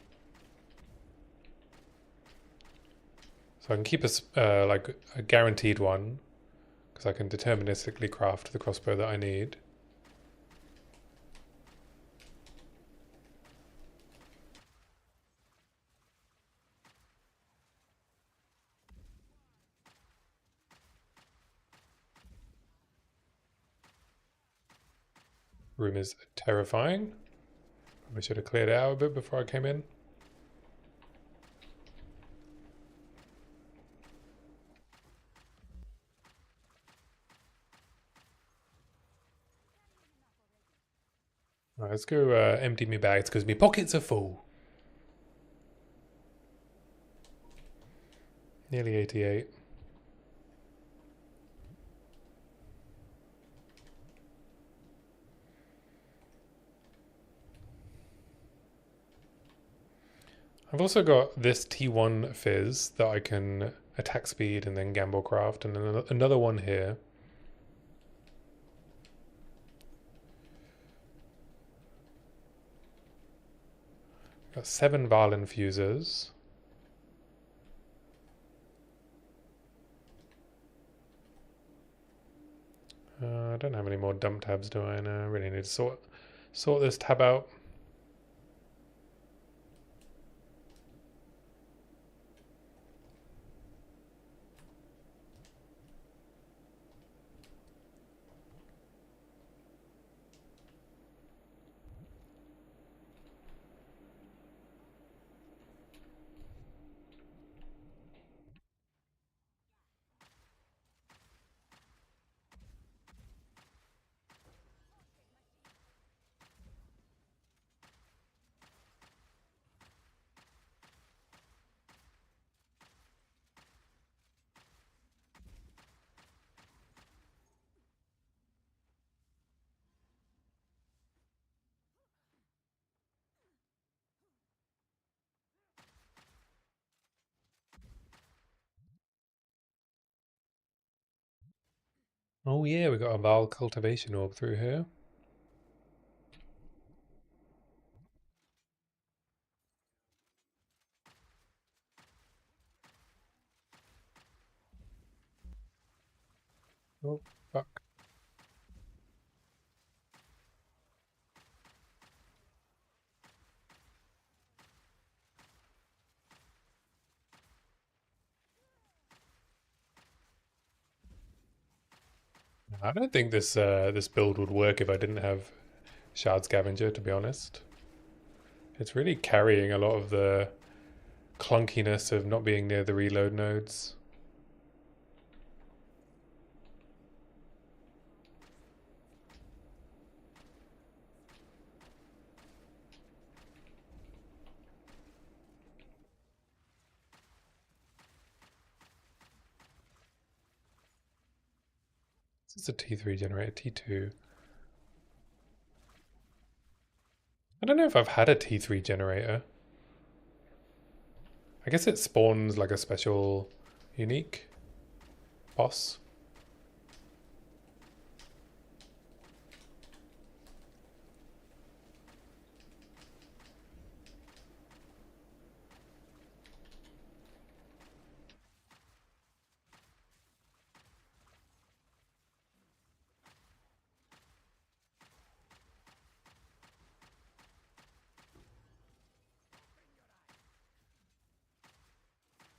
So I can keep like a guaranteed one because I can deterministically craft the crossbow that I need. Room is terrifying. Probably should have cleared it out a bit before I came in. Right, let's go empty my bags because my pockets are full. Nearly 88. I've also got this T1 fizz that I can attack speed and then gamble craft, and then another one here. Got 7 Varlin fusers. I don't have any more dump tabs, do I? No, I really need to sort this tab out. Oh yeah, we got a Val cultivation orb through here. Oh, fuck. I don't think this build would work if I didn't have Shard Scavenger, to be honest. It's really carrying a lot of the clunkiness of not being near the reload nodes. This is a T3 generator, T2. I don't know if I've had a T3 generator. I guess it spawns like a special unique boss.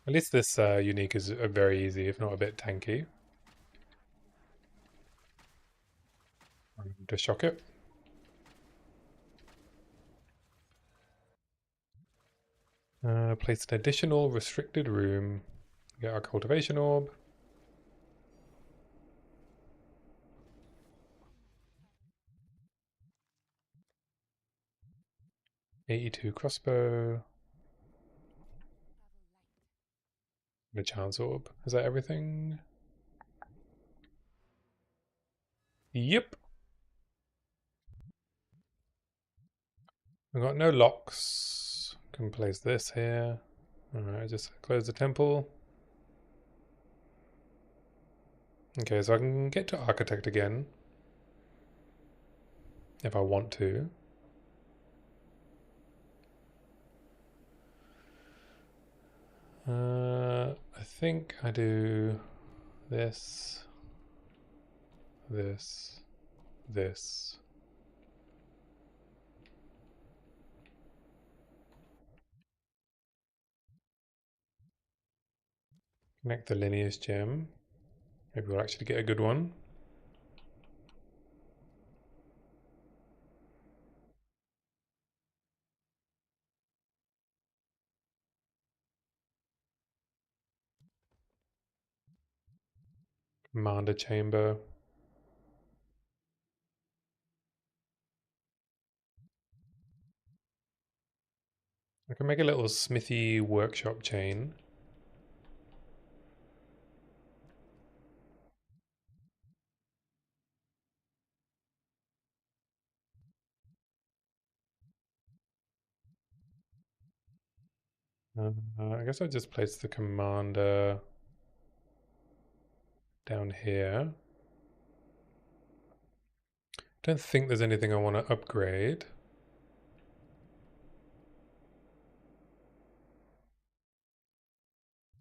At least this unique is very easy, if not a bit tanky. To shock it. Place an additional restricted room. Get our cultivation orb. 82 crossbow. And a chance orb. Is that everything? Yep. We've got no locks. Can place this here. Alright, just close the temple. Okay, so I can get to Architect again. If I want to. I think I do this, this, this. Connect the lineage gem. Maybe we'll actually get a good one. Commander chamber. I can make a little smithy workshop chain. I guess I'll just place the commander down here. Don't think there's anything I want to upgrade.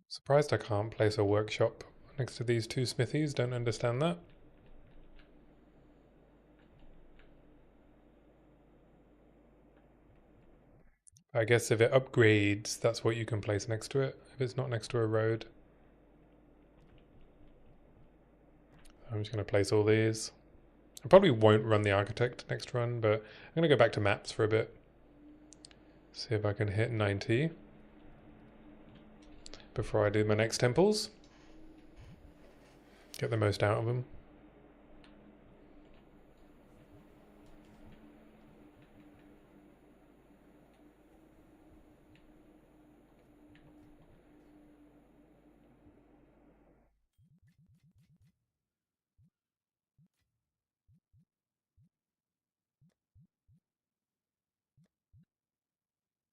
Surprised I can't place a workshop next to these two smithies. Don't understand that. I guess if it upgrades, that's what you can place next to it, if it's not next to a road. I'm just going to place all these. I probably won't run the architect next run, but I'm going to go back to maps for a bit. See if I can hit 90 before I do my next temples. Get the most out of them.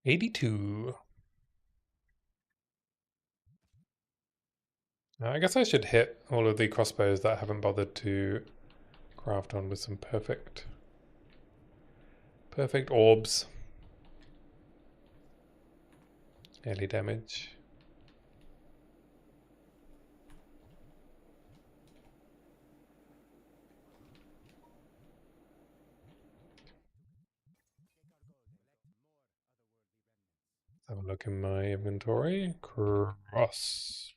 $82. I guess I should hit all of the crossbows that I haven't bothered to craft on with some perfect orbs. Early damage. Let's have a look in my inventory. Crossbow.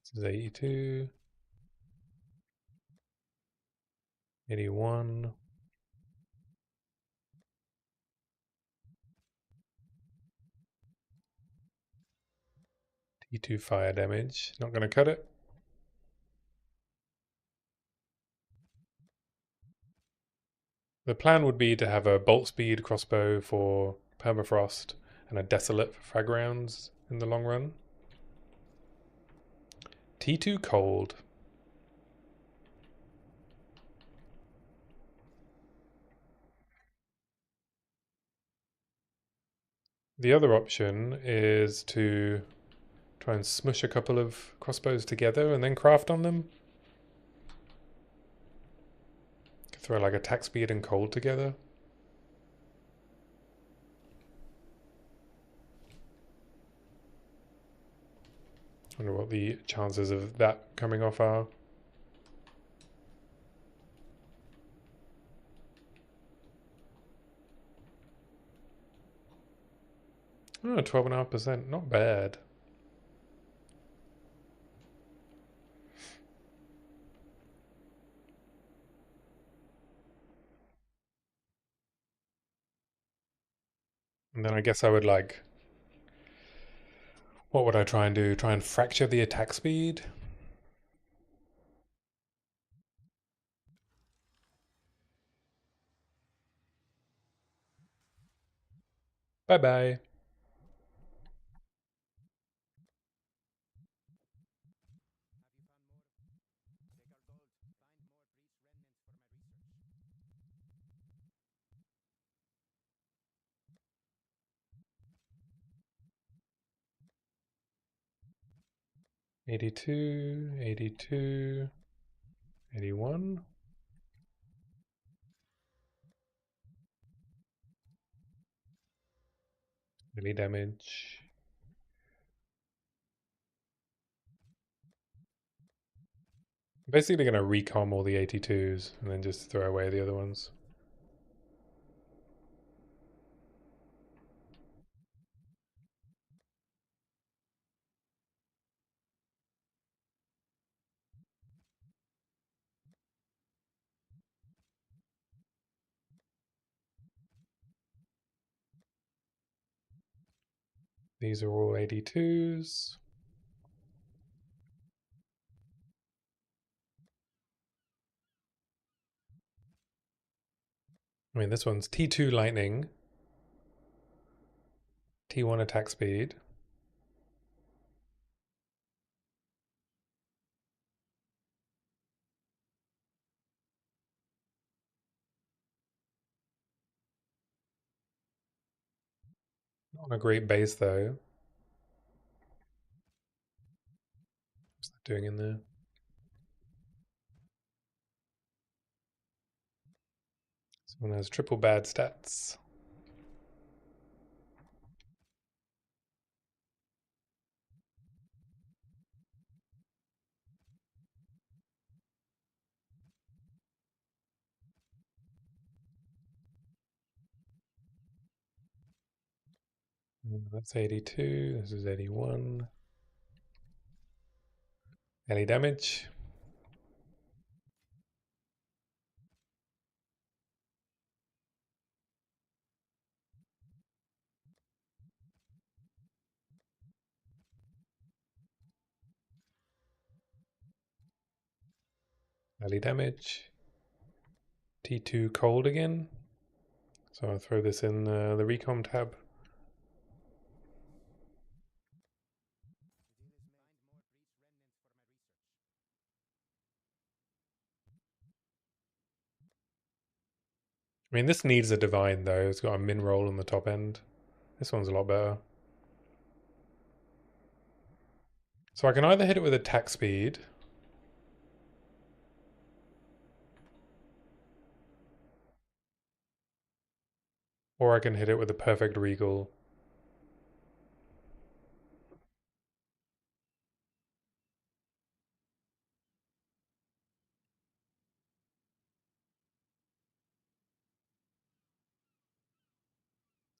This is 82. 81. T2 fire damage. Not going to cut it. The plan would be to have a bolt speed crossbow for permafrost and a desolate for frag rounds in the long run. T2 cold. The other option is to try and smush a couple of crossbows together and then craft on them. Throw like attack speed and cold together. Wonder what the chances of that coming off are. Oh, 12.5%, not bad. And then I guess I would like, what would I try and do? Try and fracture the attack speed? Bye bye. $82, $82, $81. Melee damage. I'm basically going to recom all the 82s and then just throw away the other ones. These are all 82s. I mean, this one's T2 lightning, T1 attack speed. Not on a great base though. What's that doing in there? This one has triple bad stats. That's 82. This is 81. Any damage? Any damage? T2 cold again. So I'll throw this in the recom tab. I mean, this needs a divine though. It's got a min roll on the top end. This one's a lot better. So I can either hit it with attack speed, or I can hit it with a perfect regal.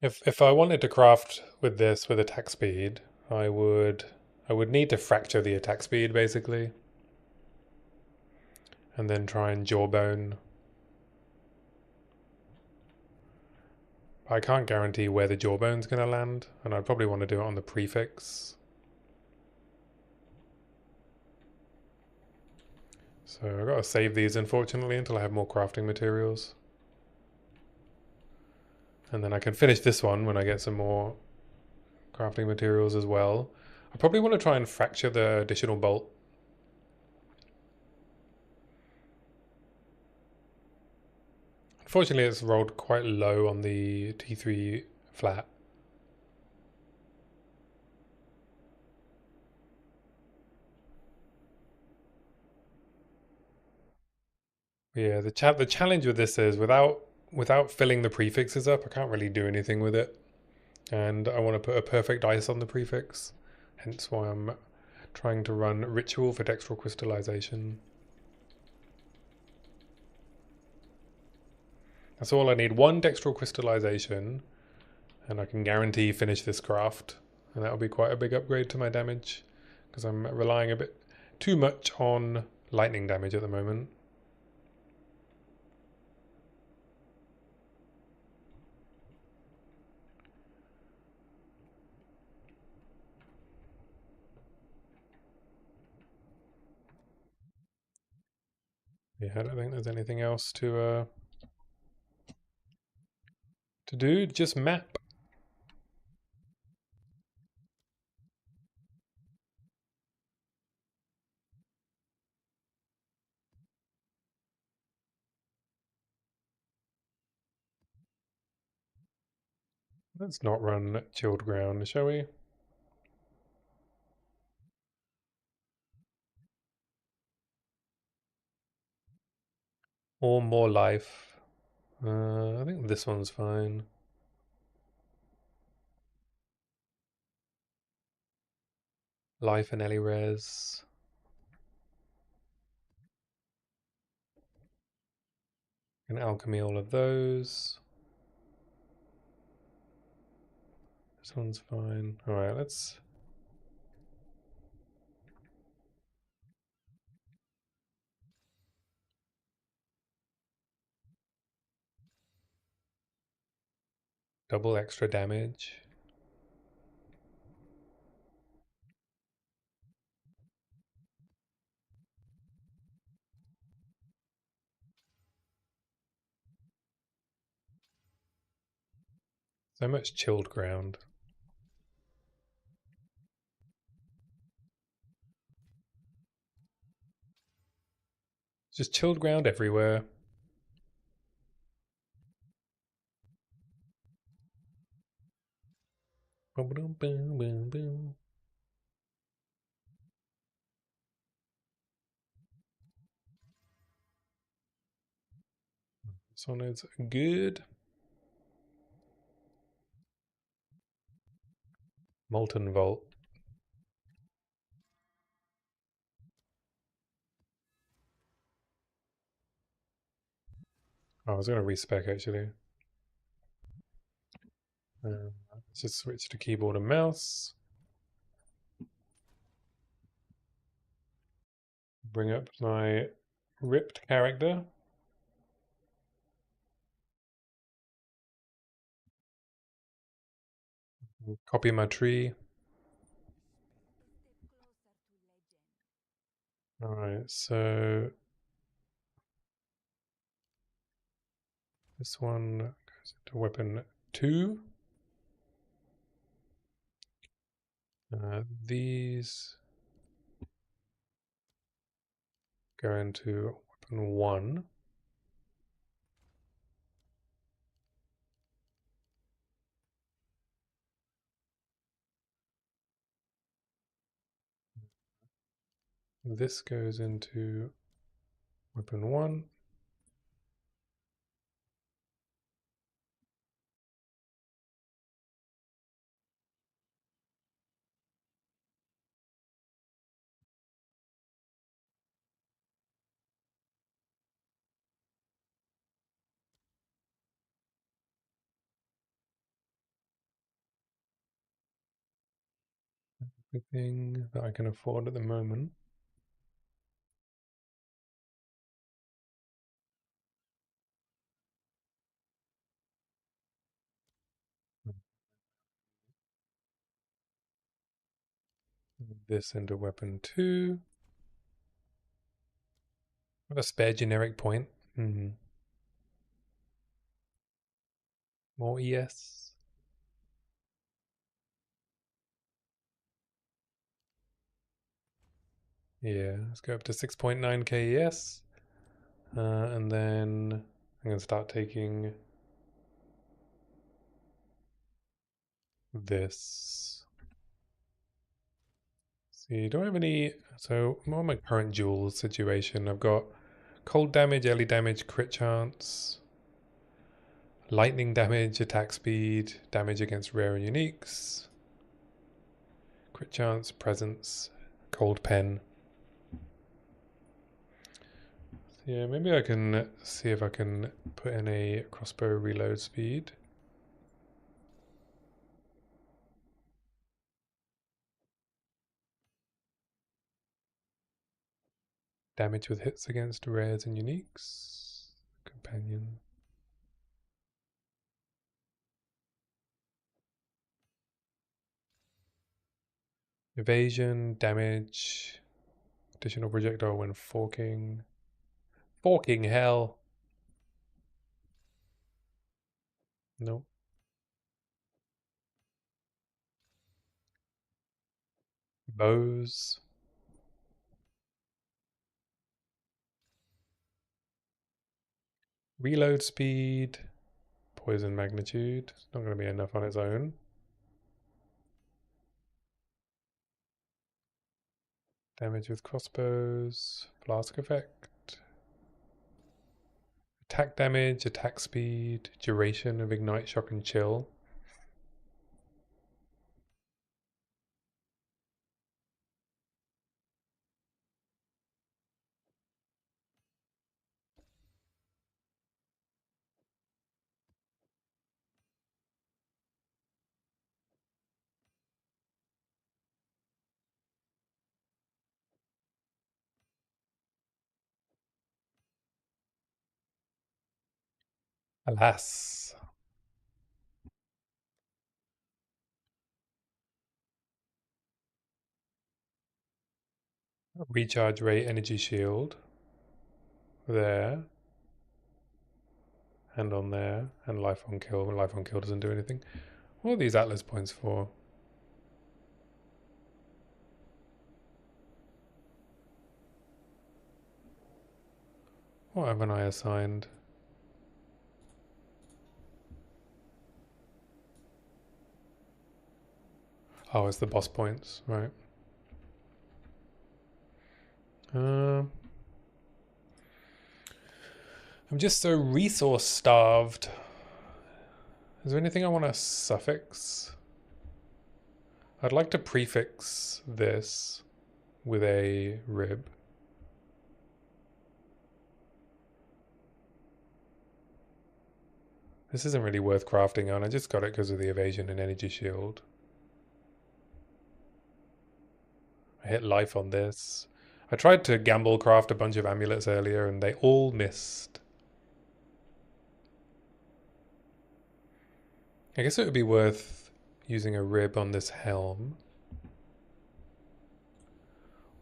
If I wanted to craft with this with attack speed, I would need to fracture the attack speed basically, and then try and jawbone. I can't guarantee where the jawbone's going to land, and I'd probably want to do it on the prefix. So I've got to save these, unfortunately, until I have more crafting materials. And then I can finish this one when I get some more crafting materials as well. I probably want to try and fracture the additional bolt. Unfortunately, it's rolled quite low on the T3 flat. Yeah, the challenge with this is without filling the prefixes up, I can't really do anything with it. And I want to put a perfect ice on the prefix. Hence why I'm trying to run ritual for dextral crystallization. That's all I need. One dextral crystallization, and I can guarantee finish this craft. And that'll be quite a big upgrade to my damage, because I'm relying a bit too much on lightning damage at the moment. Yeah, I don't think there's anything else to do. Just map. Let's not run chilled ground, shall we? Or more life. I think this one's fine. Life and Ellie res. And alchemy all of those. This one's fine. Alright, let's... double extra damage. So much chilled ground. Just chilled ground everywhere. Boom, boom, boom, boom, boom. This one is good. Molten Vault. Oh, I was going to respec actually. Let's just switch to keyboard and mouse. Bring up my ripped character. Copy my tree. Alright, so this one goes into weapon 2. These go into weapon 1. This goes into weapon 1. Everything that I can afford at the moment. This into weapon 2. I have a spare generic point. More ES. Yeah, let's go up to 6.9k ES. And then I'm going to start taking this. See, do I have any... So I'm on my current duel situation. I've got cold damage, early damage, crit chance, lightning damage, attack speed, damage against rare and uniques, crit chance, presence, cold pen. Yeah, maybe I can see if I can put in a crossbow reload speed. Damage with hits against rares and uniques. Companion. Evasion, damage, additional projectile when forking. Forking hell. Nope. Bows. Reload speed. poison magnitude. It's not going to be enough on its own. Damage with crossbows. Flask effect. Attack damage, attack speed, duration of ignite, shock, and chill. Alas. Recharge rate, energy shield. There. And on there. And life on kill. Life on kill doesn't do anything. What are these Atlas points for? What haven't I assigned? Oh, it's the boss points, right. I'm just so resource starved. Is there anything I want to suffix? I'd like to prefix this with a rib. This isn't really worth crafting on. I just got it because of the evasion and energy shield. I hit life on this. I tried to gamble craft a bunch of amulets earlier and they all missed. I guess it would be worth using a rib on this helm.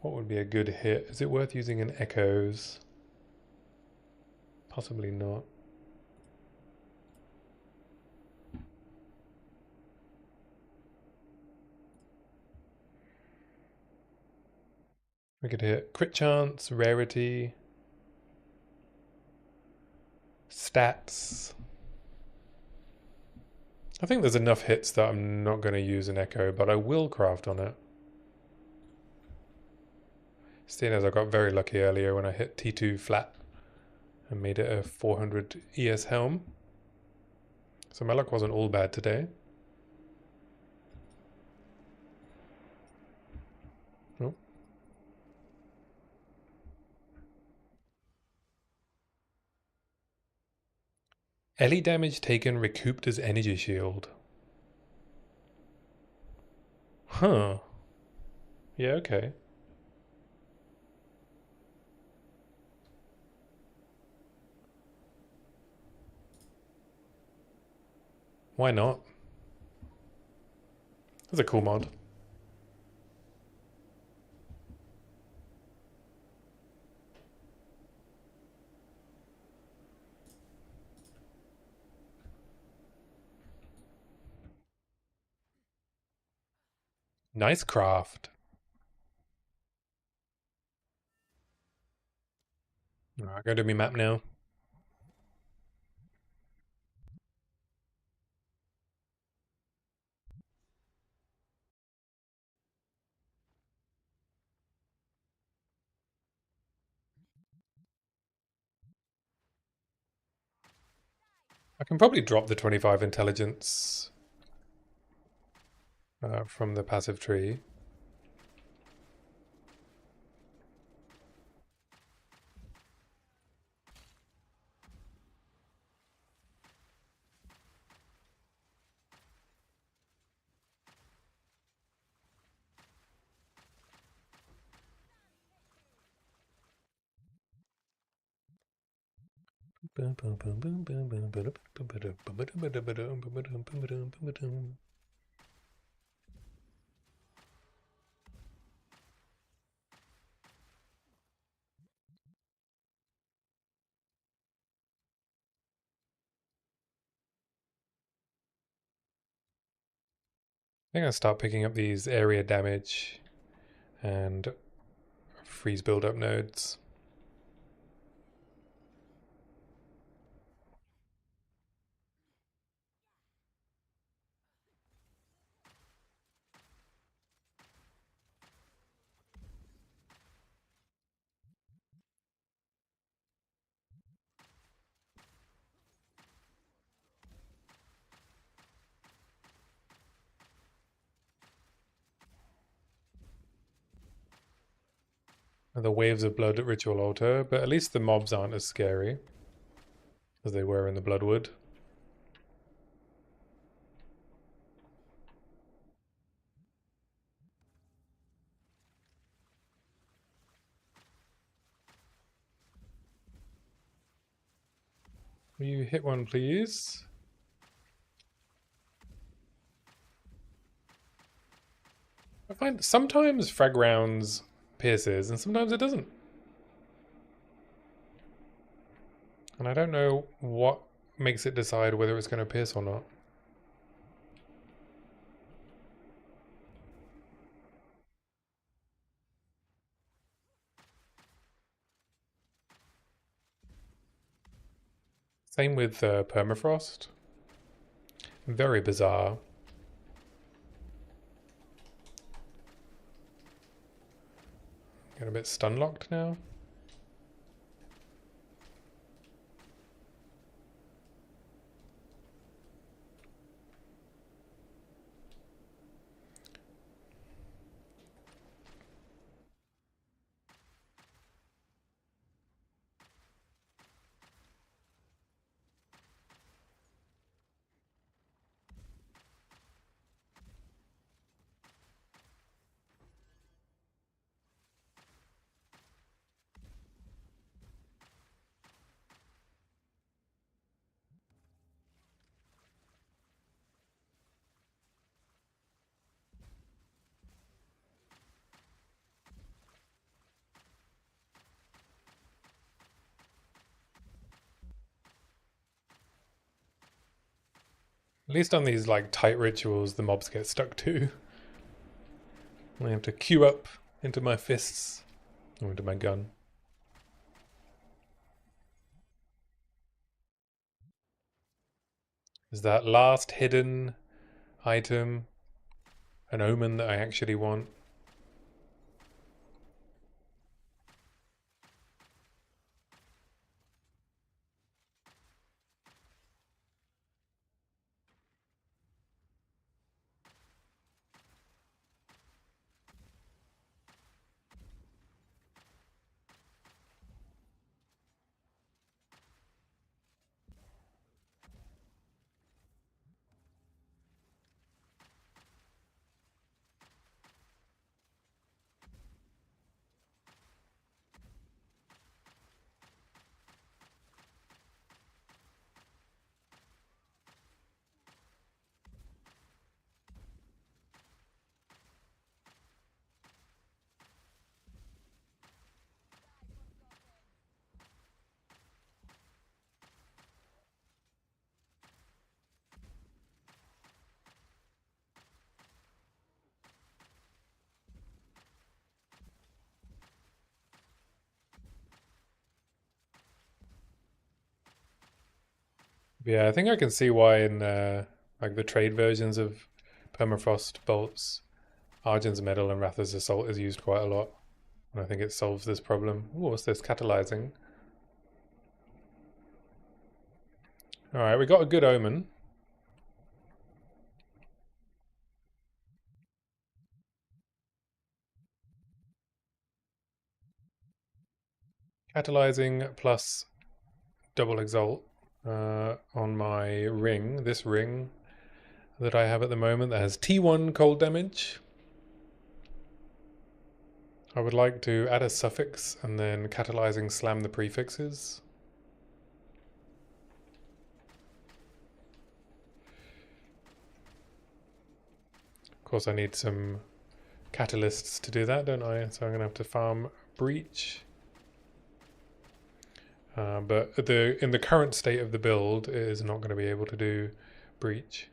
What would be a good hit? Is it worth using an echoes? Possibly not. We could hit crit chance, rarity, stats. I think there's enough hits that I'm not going to use an echo, but I will craft on it. Seeing as I got very lucky earlier when I hit T2 flat and made it a 400 ES helm. So my luck wasn't all bad today. Oh. Ellie damage taken recouped as energy shield. Huh. Yeah, okay. Why not? That's a cool mod. Nice craft. Alright, go to my map now. I can probably drop the 25 intelligence from the passive tree. I think I'll start picking up these area damage and freeze build-up nodes. the waves of blood at Ritual Altar, but at least the mobs aren't as scary as they were in the Bloodwood. Will you hit one, please? I find sometimes frag rounds pierces and sometimes it doesn't. And I don't know what makes it decide whether it's going to pierce or not. Same with permafrost. Very bizarre. Get a bit stun locked now. At least on these like tight rituals, the mobs get stuck too. I have to queue up into my fists or into my gun. Is that last hidden item an omen that I actually want? Yeah, I think I can see why in like the trade versions of permafrost bolts, Argent's Metal and Ratha's Assault is used quite a lot. And I think it solves this problem. Ooh, what's this? Catalyzing. Alright, we got a good omen. Catalyzing plus double exalt on my ring, this ring that I have at the moment that has T1 cold damage. I would like to add a suffix and then catalyzing slam the prefixes. Of course I need some catalysts to do that, don't I? So I'm going to have to farm breach. But in the current state of the build, it is not going to be able to do breach.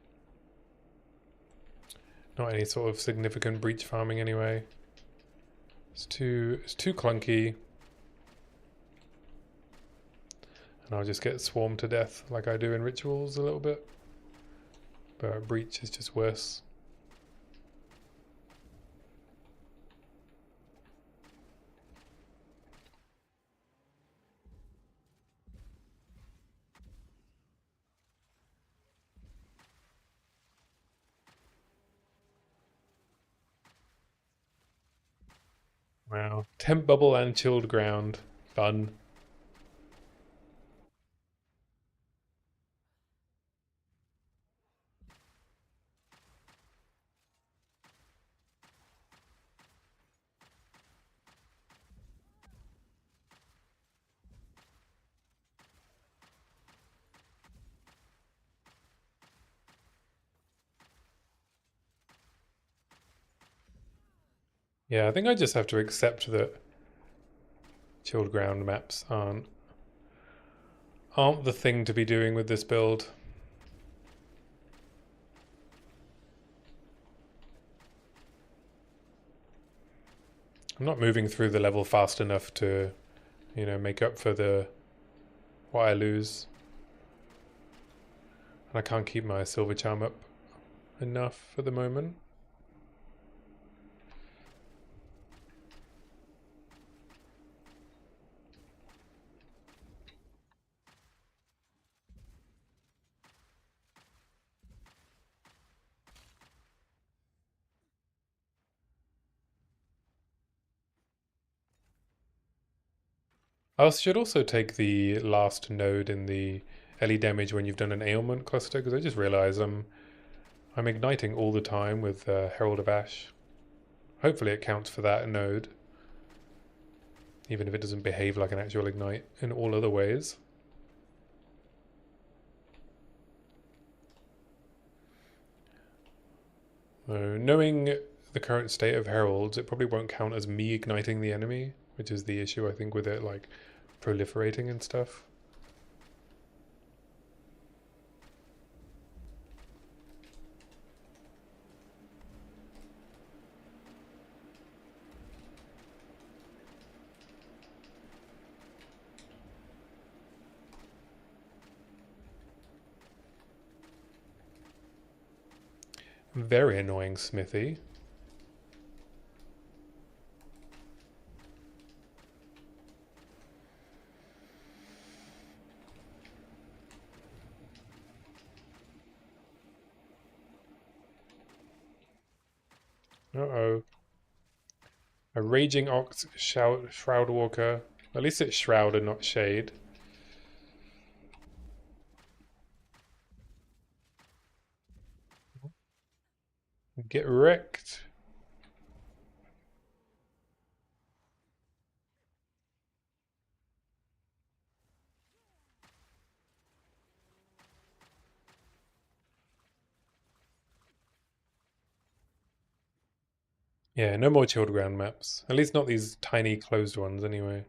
Not any sort of significant breach farming anyway. It's too clunky. And I'll just get swarmed to death like I do in rituals a little bit. But breach is just worse. Wow. Temp bubble and chilled ground. Fun. Yeah, I think I just have to accept that chilled ground maps aren't the thing to be doing with this build. I'm not moving through the level fast enough to, make up for the what I lose. And I can't keep my silver charm up enough for the moment. I should also take the last node in the LE damage when you've done an ailment cluster, because I just realized I'm igniting all the time with Herald of Ash. Hopefully it counts for that node, even if it doesn't behave like an actual ignite in all other ways. So knowing the current state of Heralds, it probably won't count as me igniting the enemy, which is the issue I think with it like proliferating and stuff. Very annoying Smithy. Uh-oh. A Raging Ox Shroud Walker. At least it's Shroud and not Shade. Get wrecked. Yeah, no more chilled ground maps. At least not these tiny closed ones anyway.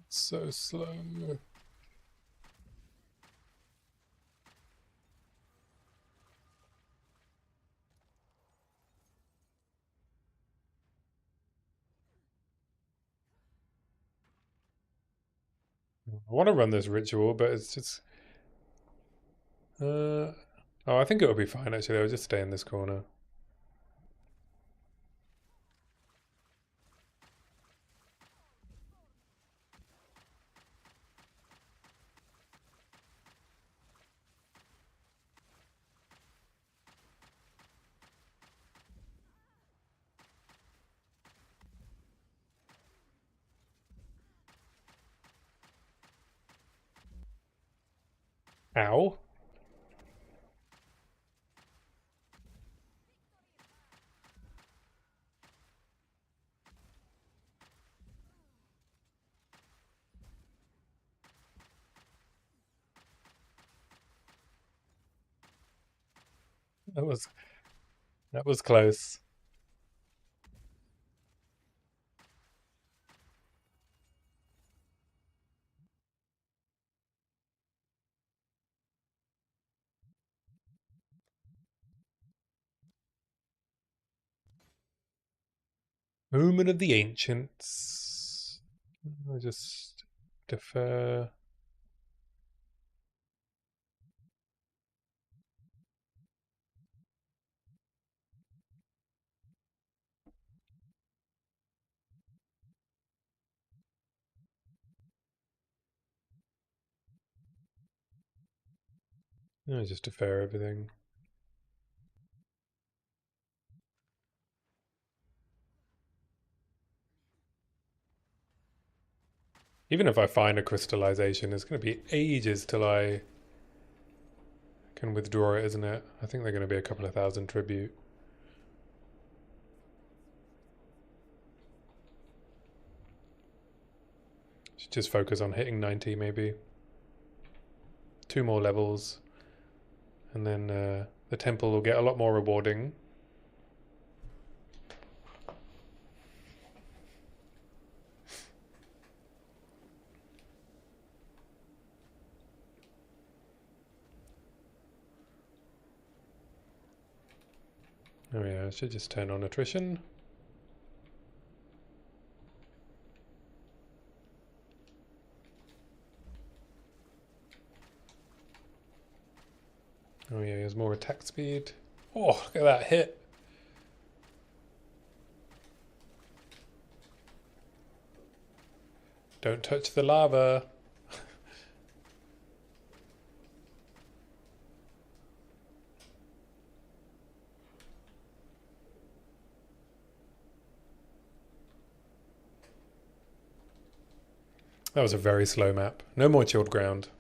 So slow. I want to run this ritual, but it's just... oh, I think it'll be fine actually. I'll just stay in this corner. Ow. That was close. Omen of the Ancients. I'll just defer. Just defer everything. Even if I find a crystallization, it's going to be ages till I can withdraw it, isn't it? I think they're going to be a couple of thousand tribute. Should just focus on hitting 90 maybe. 2 more levels. And then the temple will get a lot more rewarding. Oh yeah, I should just turn on attrition. Oh yeah, he has more attack speed. Oh, look at that hit. Don't touch the lava. That was a very slow map. No more chilled ground.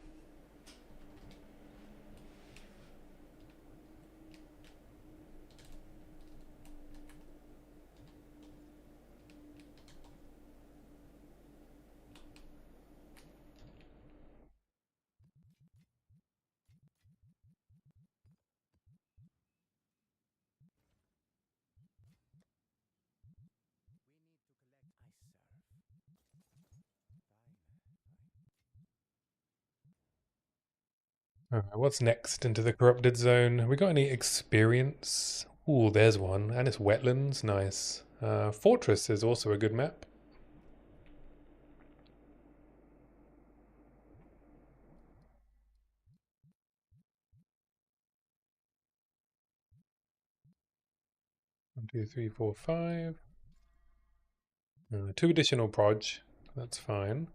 Alright, what's next into the corrupted zone? Have we got any experience? Ooh, there's one. And it's wetlands. Nice. Fortress is also a good map. One, two, three, four, five. 2 additional proj. That's fine.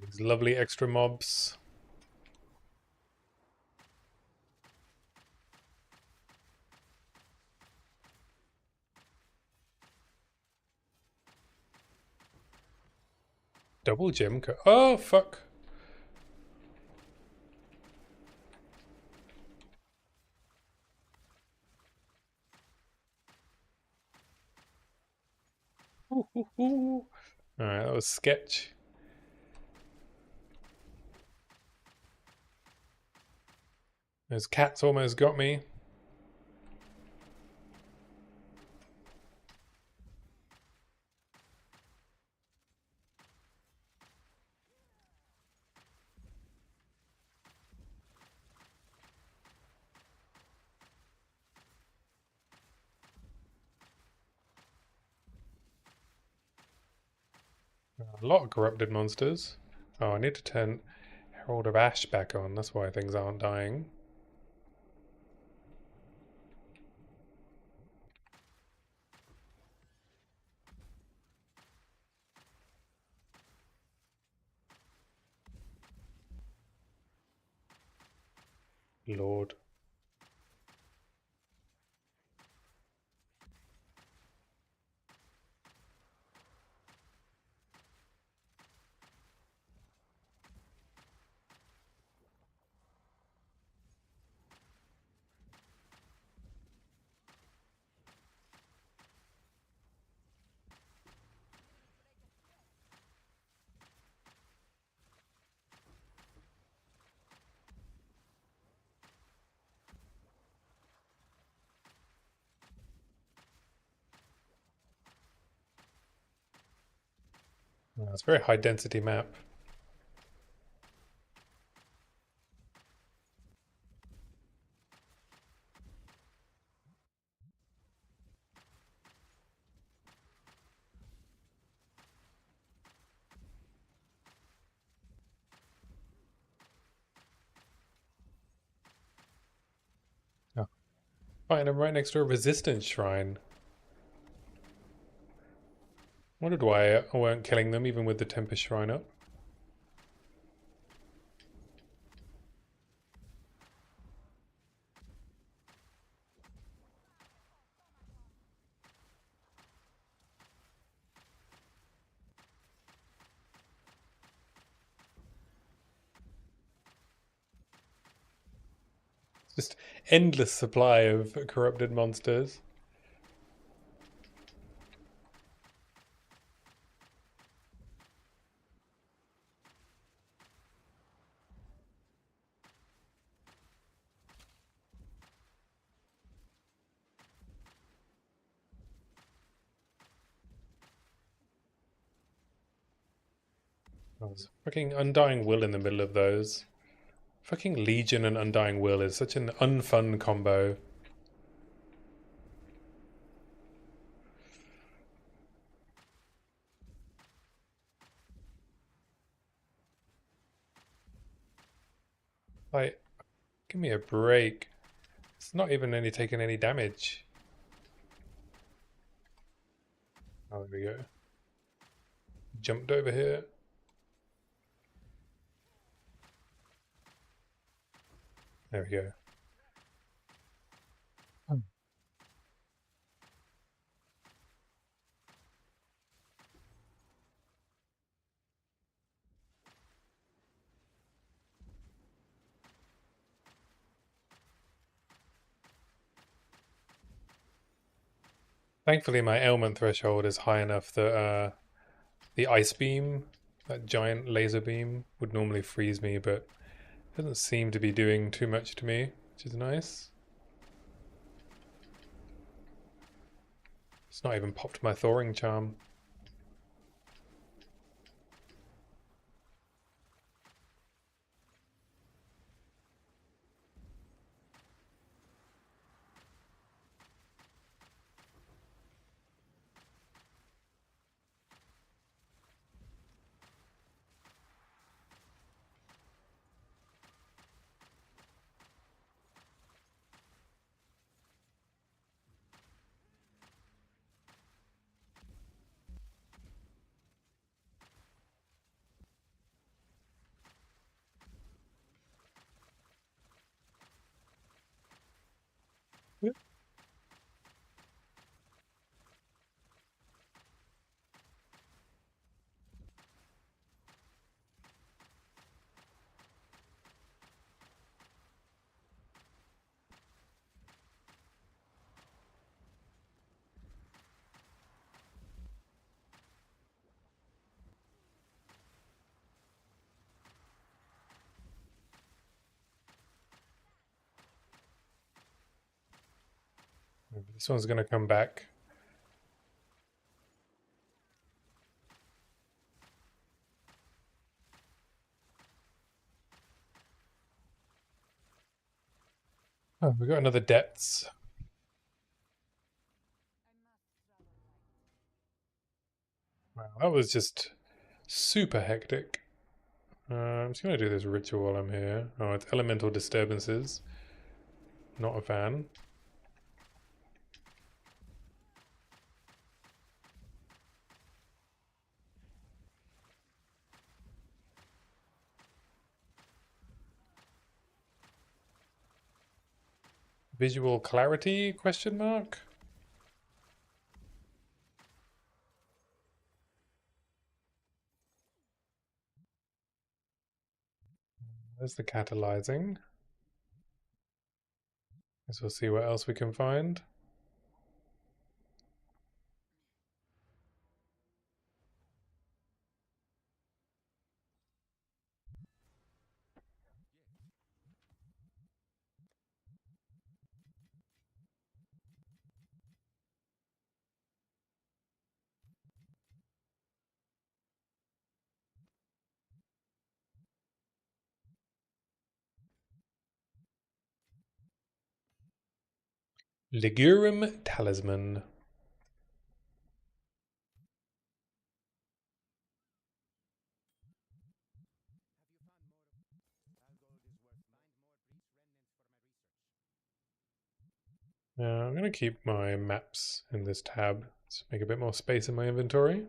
These lovely extra mobs. Double gem. Oh, fuck. Alright, that was sketch. Those cats almost got me. A lot of corrupted monsters. Oh, I need to turn Herald of Ash back on. That's why things aren't dying. Lord. Oh, it's a very high density map. Oh. Fine, I'm right next to a resistance shrine. Wondered why I weren't killing them even with the Tempest Shrine up. Just endless supply of corrupted monsters. Oh, there's a fucking Undying Will in the middle of those. Fucking Legion and Undying Will is such an unfun combo. Like, give me a break. It's not even any taking any damage. Oh, there we go. Jumped over here. There we go. Oh. Thankfully, my ailment threshold is high enough that the ice beam, that giant laser beam, would normally freeze me, but it doesn't seem to be doing too much to me, which is nice. It's not even popped my thawing charm. This one's going to come back. Oh, we got another depths. Wow, that was just super hectic. I'm just going to do this ritual while I'm here. Oh, it's elemental disturbances. Not a fan. Visual clarity, question mark? There's the catalyzing. Guess we'll see what else we can find. Legurum Talisman. I'm going to keep my maps in this tab to make a bit more space in my inventory.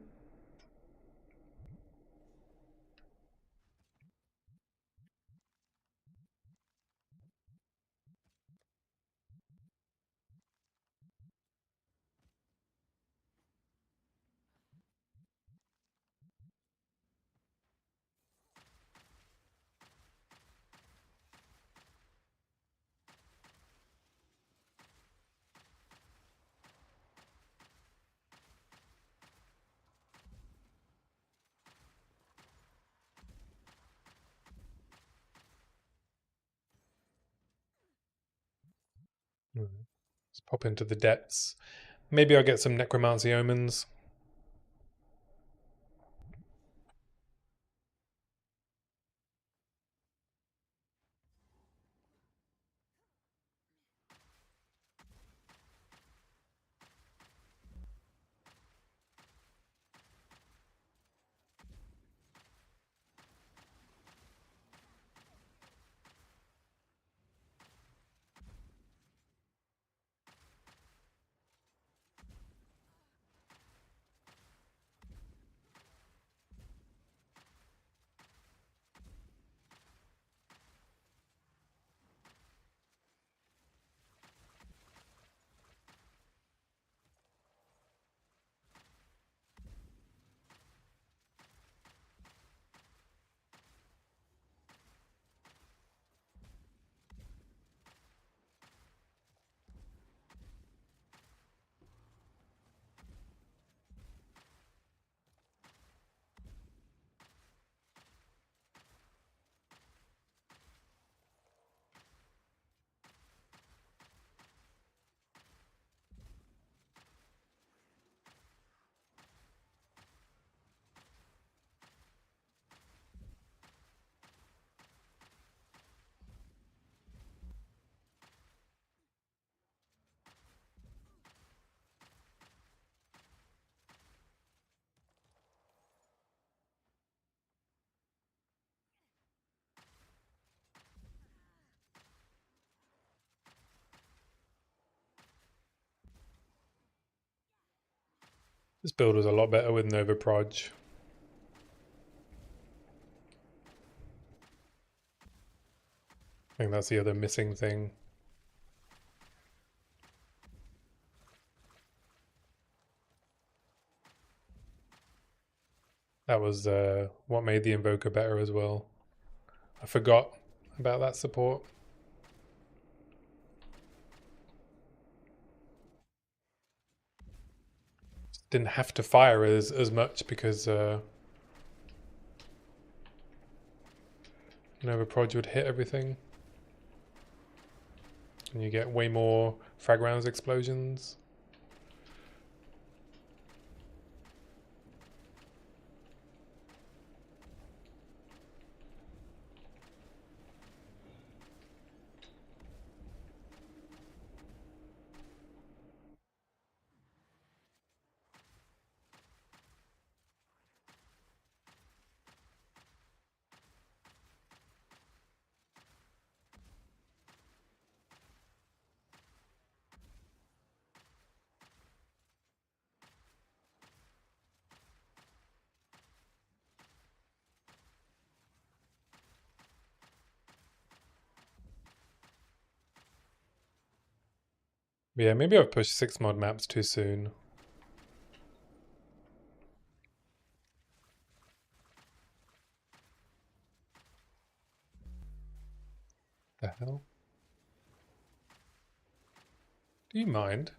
Let's pop into the depths. Maybe I'll get some necromancy omens. This build was a lot better with Nova Proj. I think that's the other missing thing. That was what made the Invoker better as well. I forgot about that support. Didn't have to fire as much because Nova Proj would hit everything. And you get way more frag rounds explosions. Yeah, maybe I've pushed 6 mod maps too soon. The hell? Do you mind?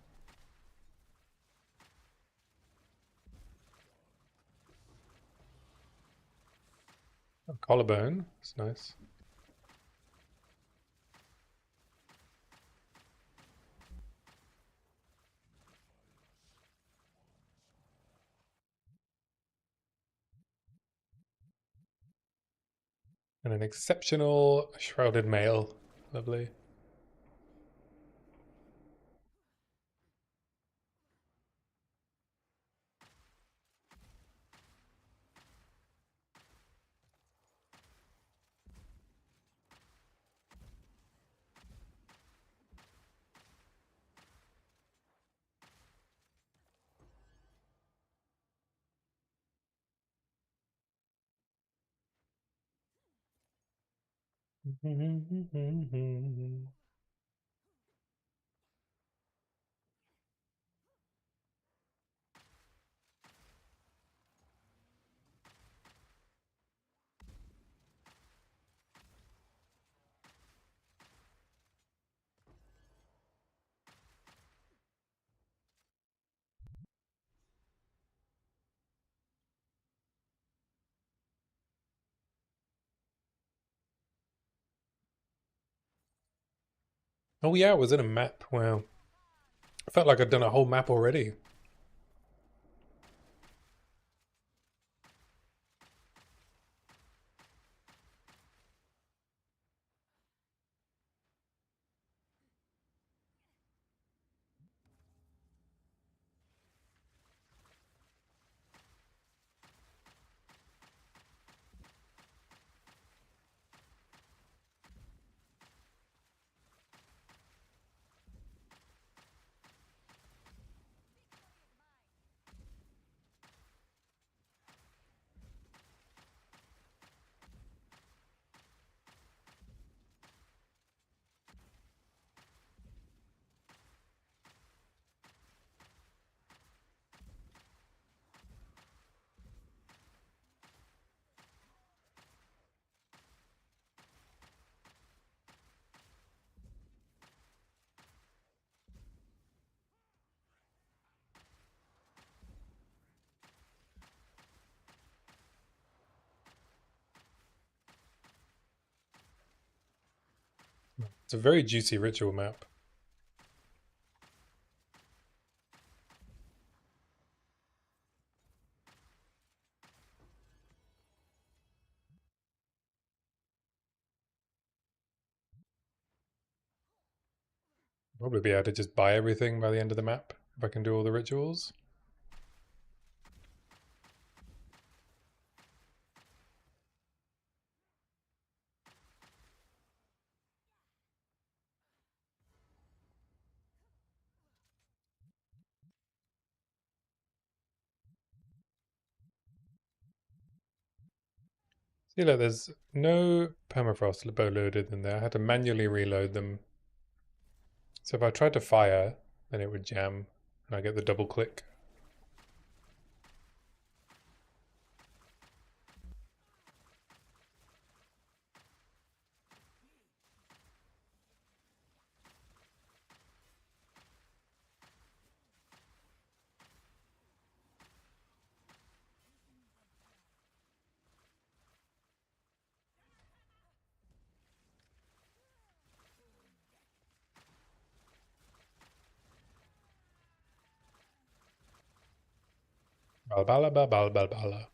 Oh, collarbone. That's nice. And an exceptional shrouded mail. Lovely. Oh yeah, it was in a map. Wow. I felt like I'd done a whole map already. It's a very juicy ritual map. Probably be able to just buy everything by the end of the map if I can do all the rituals. See, look, there's no permafrost bow loaded in there. I had to manually reload them. So if I tried to fire, then it would jam, and I get the double click. Balbala, balbala, balbala.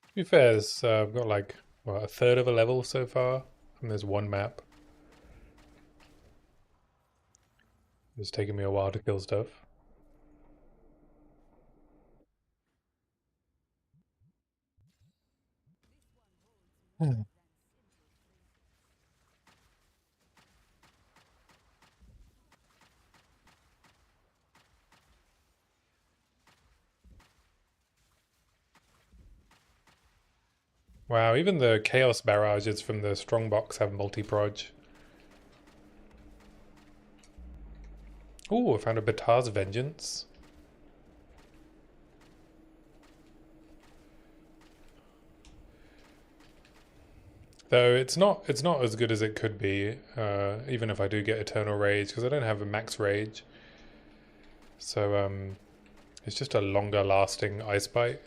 To be fair, I've got like, what, a third of a level so far, and there's one map. It's taken me a while to kill stuff. Hmm. Wow, even the chaos barrages from the strongbox have multi-proj. Oh, I found a Batar's Vengeance. Though it's not as good as it could be, even if I do get Eternal Rage, because I don't have a max rage. So It's just a longer lasting ice bite.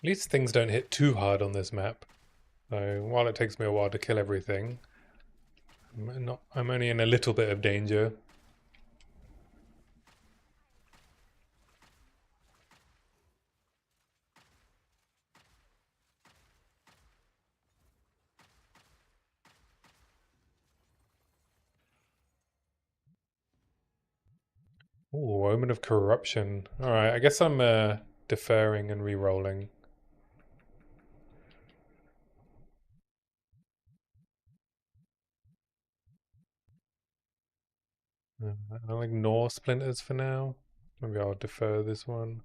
At least things don't hit too hard on this map. So while it takes me a while to kill everything, I'm only in a little bit of danger. Ooh, Omen of Corruption. Alright, I guess I'm deferring and re-rolling. I'll ignore Splinters for now. Maybe I'll defer this one.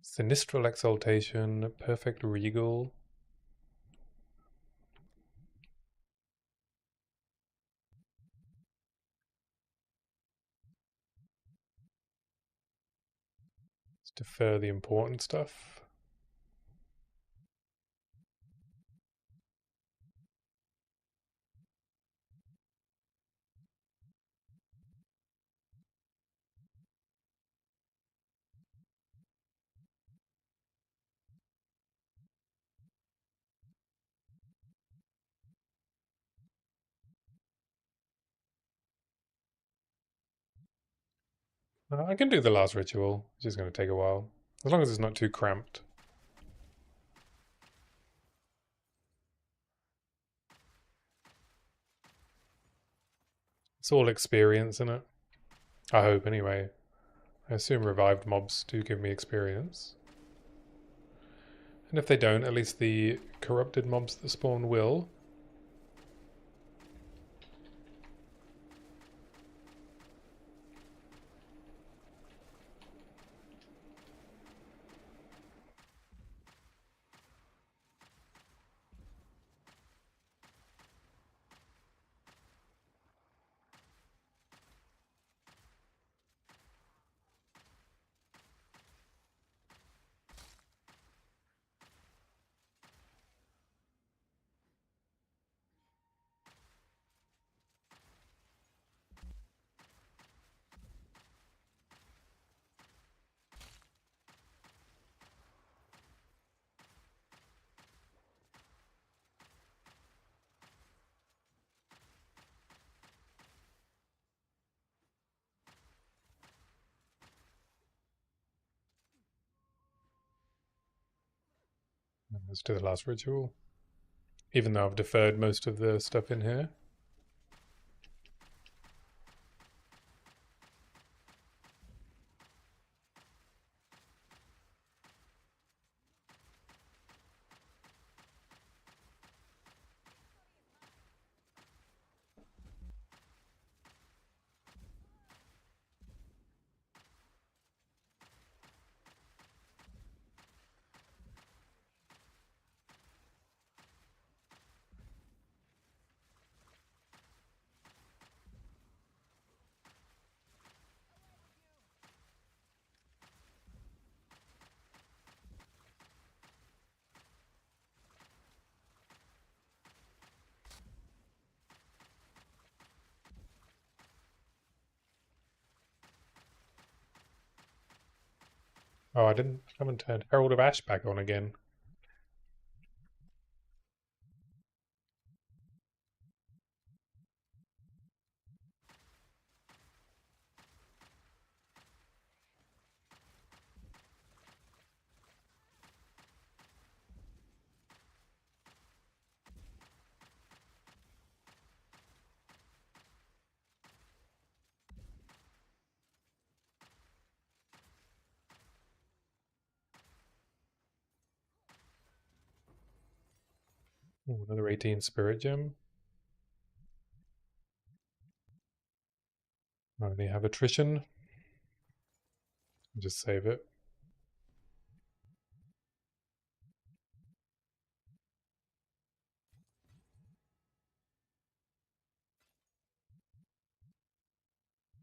Sinistral Exaltation, Perfect Regal. Let's defer the important stuff. I can do the last ritual, which is going to take a while. As long as it's not too cramped. It's all experience in it. I hope, anyway. I assume revived mobs do give me experience. And if they don't, at least the corrupted mobs that spawn will. Let's do the last ritual. Even though I've deferred most of the stuff in here. Oh, I haven't turned Herald of Ash back on again. Ooh, another 18 spirit gem. I only have attrition. Just save it.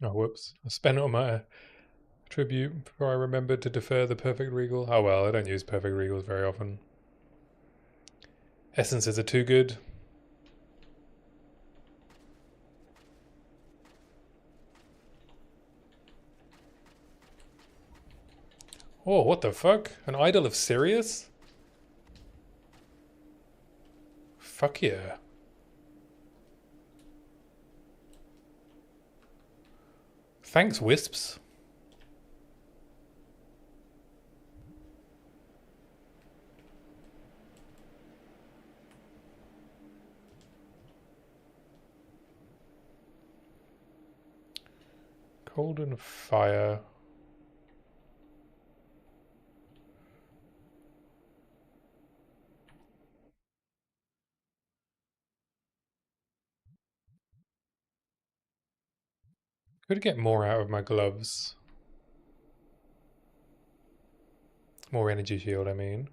Oh, whoops. I spent all my tribute before I remembered to defer the perfect regal. Oh well, I don't use perfect regals very often. Essences are too good. Oh, what the fuck? An idol of Sirius? Fuck yeah. Thanks, Wisps. Cold and fire. Could get more out of my gloves. More energy shield, I mean.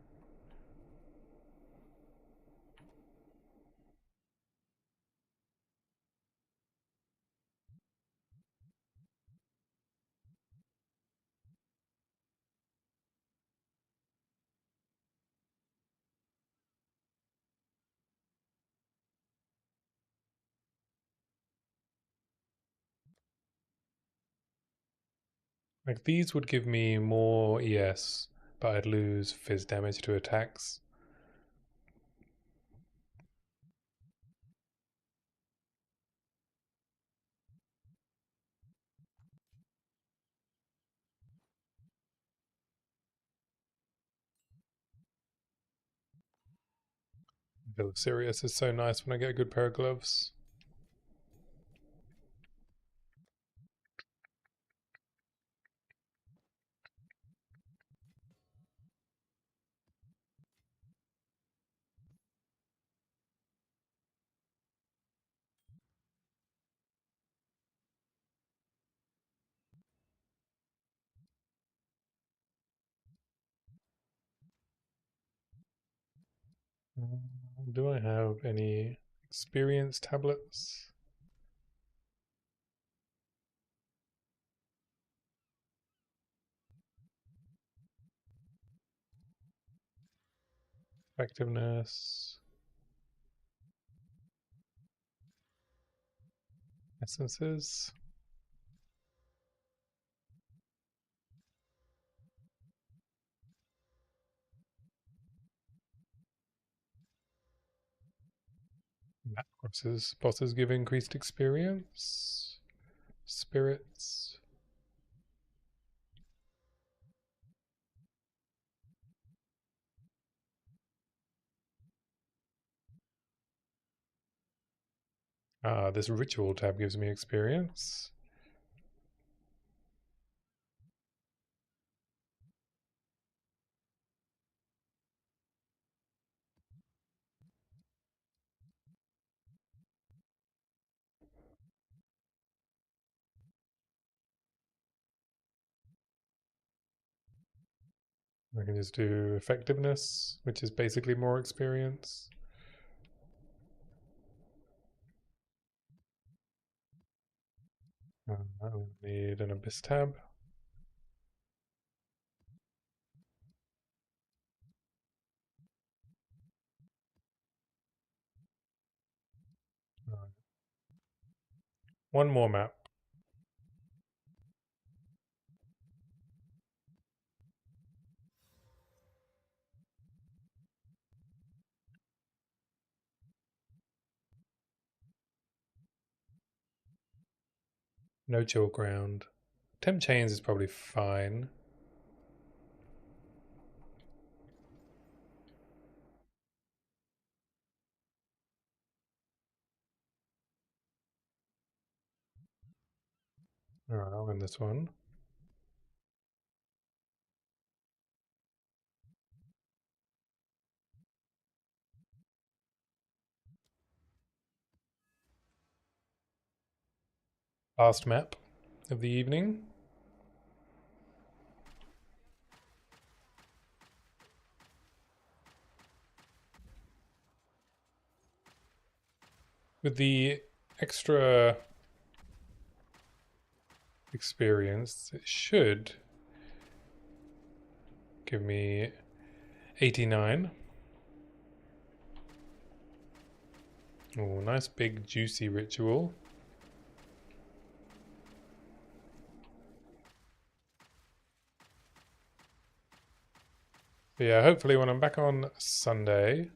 Like these would give me more ES, but I'd lose fizz damage to attacks. Bill Sirius is so nice when I get a good pair of gloves. Do I have any experience tablets? Effectiveness. Essences. Bosses give increased experience. Spirits. Ah, this ritual tab gives me experience. I can just do effectiveness, which is basically more experience. I'll need an abyss tab. One more map. No chill ground. Temp chains is probably fine. Alright, I'll win this one. Last map of the evening. With the extra experience, it should give me 89. Oh, nice big juicy ritual. But yeah, hopefully when I'm back on Sunday,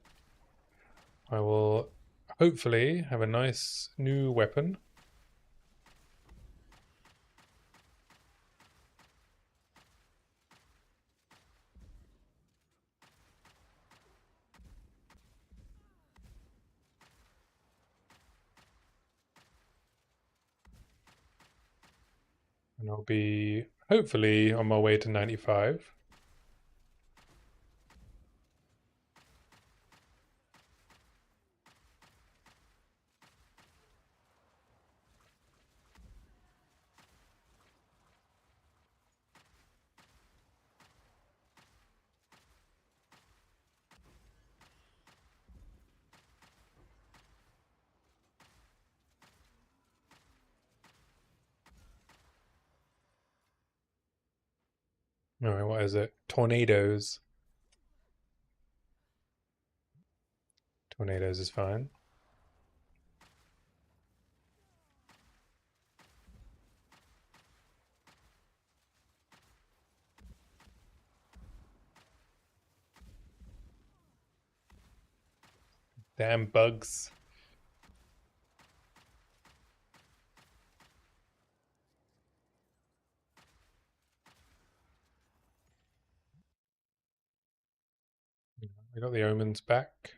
I will hopefully have a nice new weapon. And I'll be hopefully on my way to 95. Alright, what is it? Tornadoes. Tornadoes is fine. Damn bugs. I got the omens back.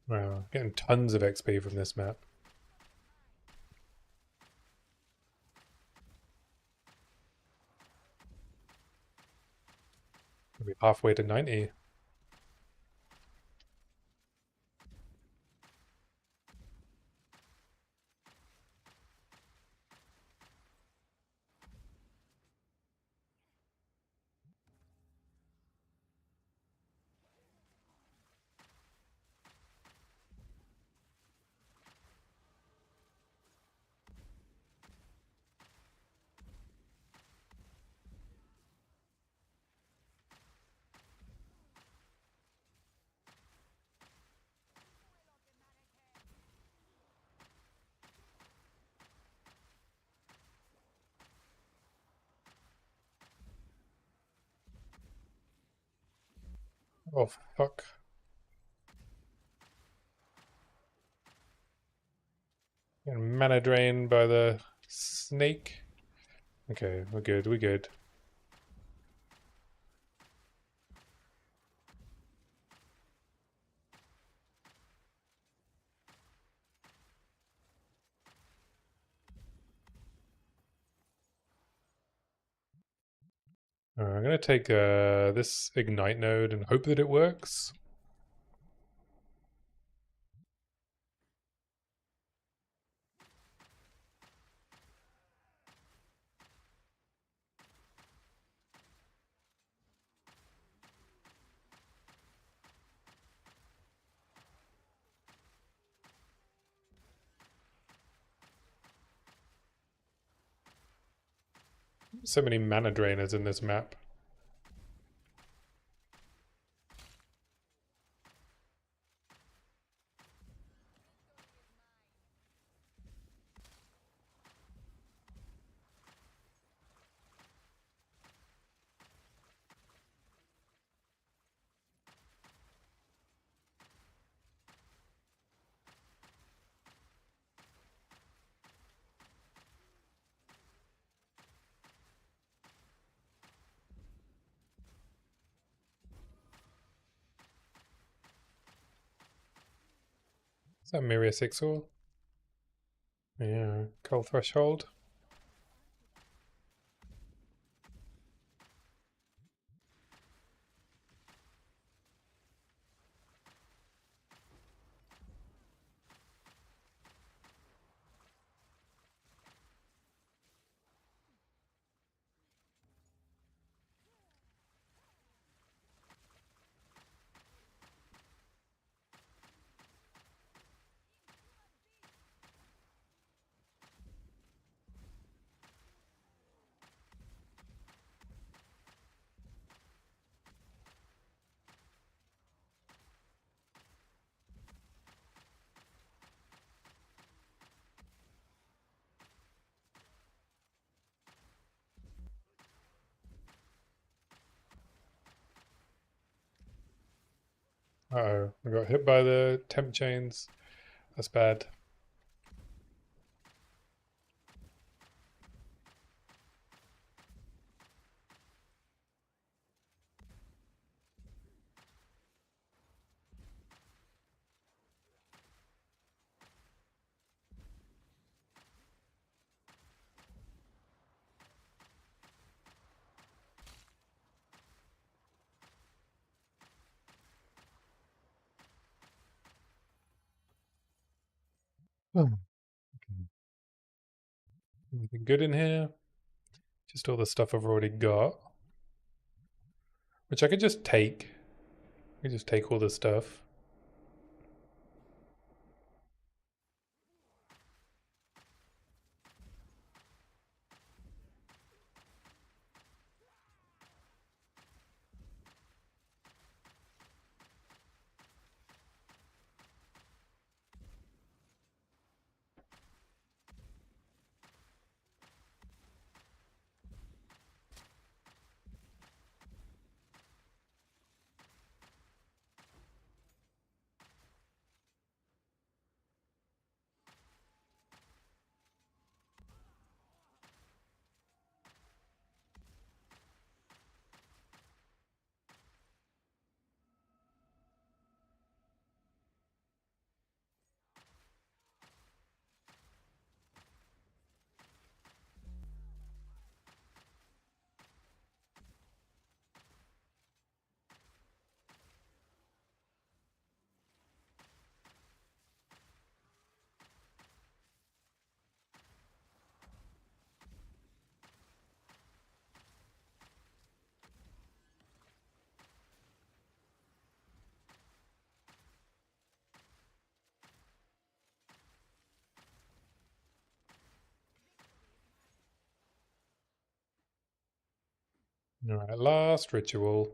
Wow, getting tons of XP from this map. We'll be halfway to 90. Oh, fuck. And mana drained by the snake. Okay, we're good, we're good. I'm going to take this ignite node and hope that it works. So many mana drainers in this map. Is that Miria Sixor? Yeah, Coal Threshold. Uh-oh, we got hit by the temp chains. That's bad. Oh. Anything good in here? Just all the stuff I've already got. Which I could just take. I could just take all the stuff. Alright, last ritual.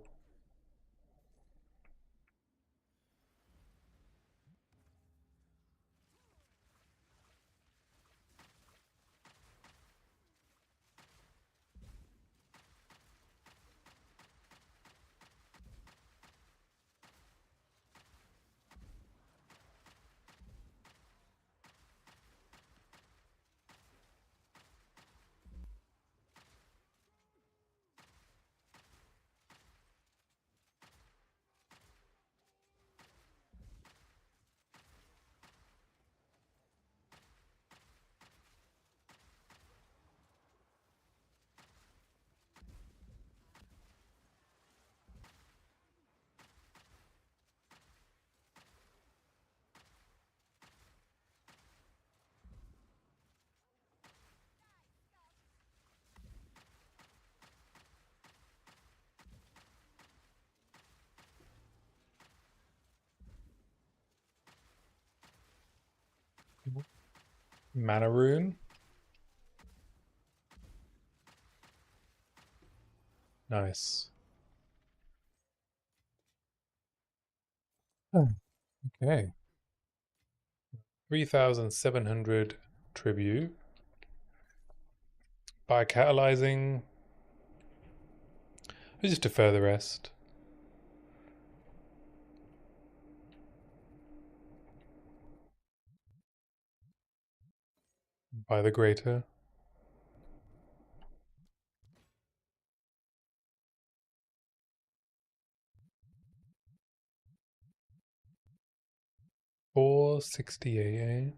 Mana rune. Nice. Oh, okay. 3,700 tribute. By catalyzing. Or just defer the rest. By the greater. $468.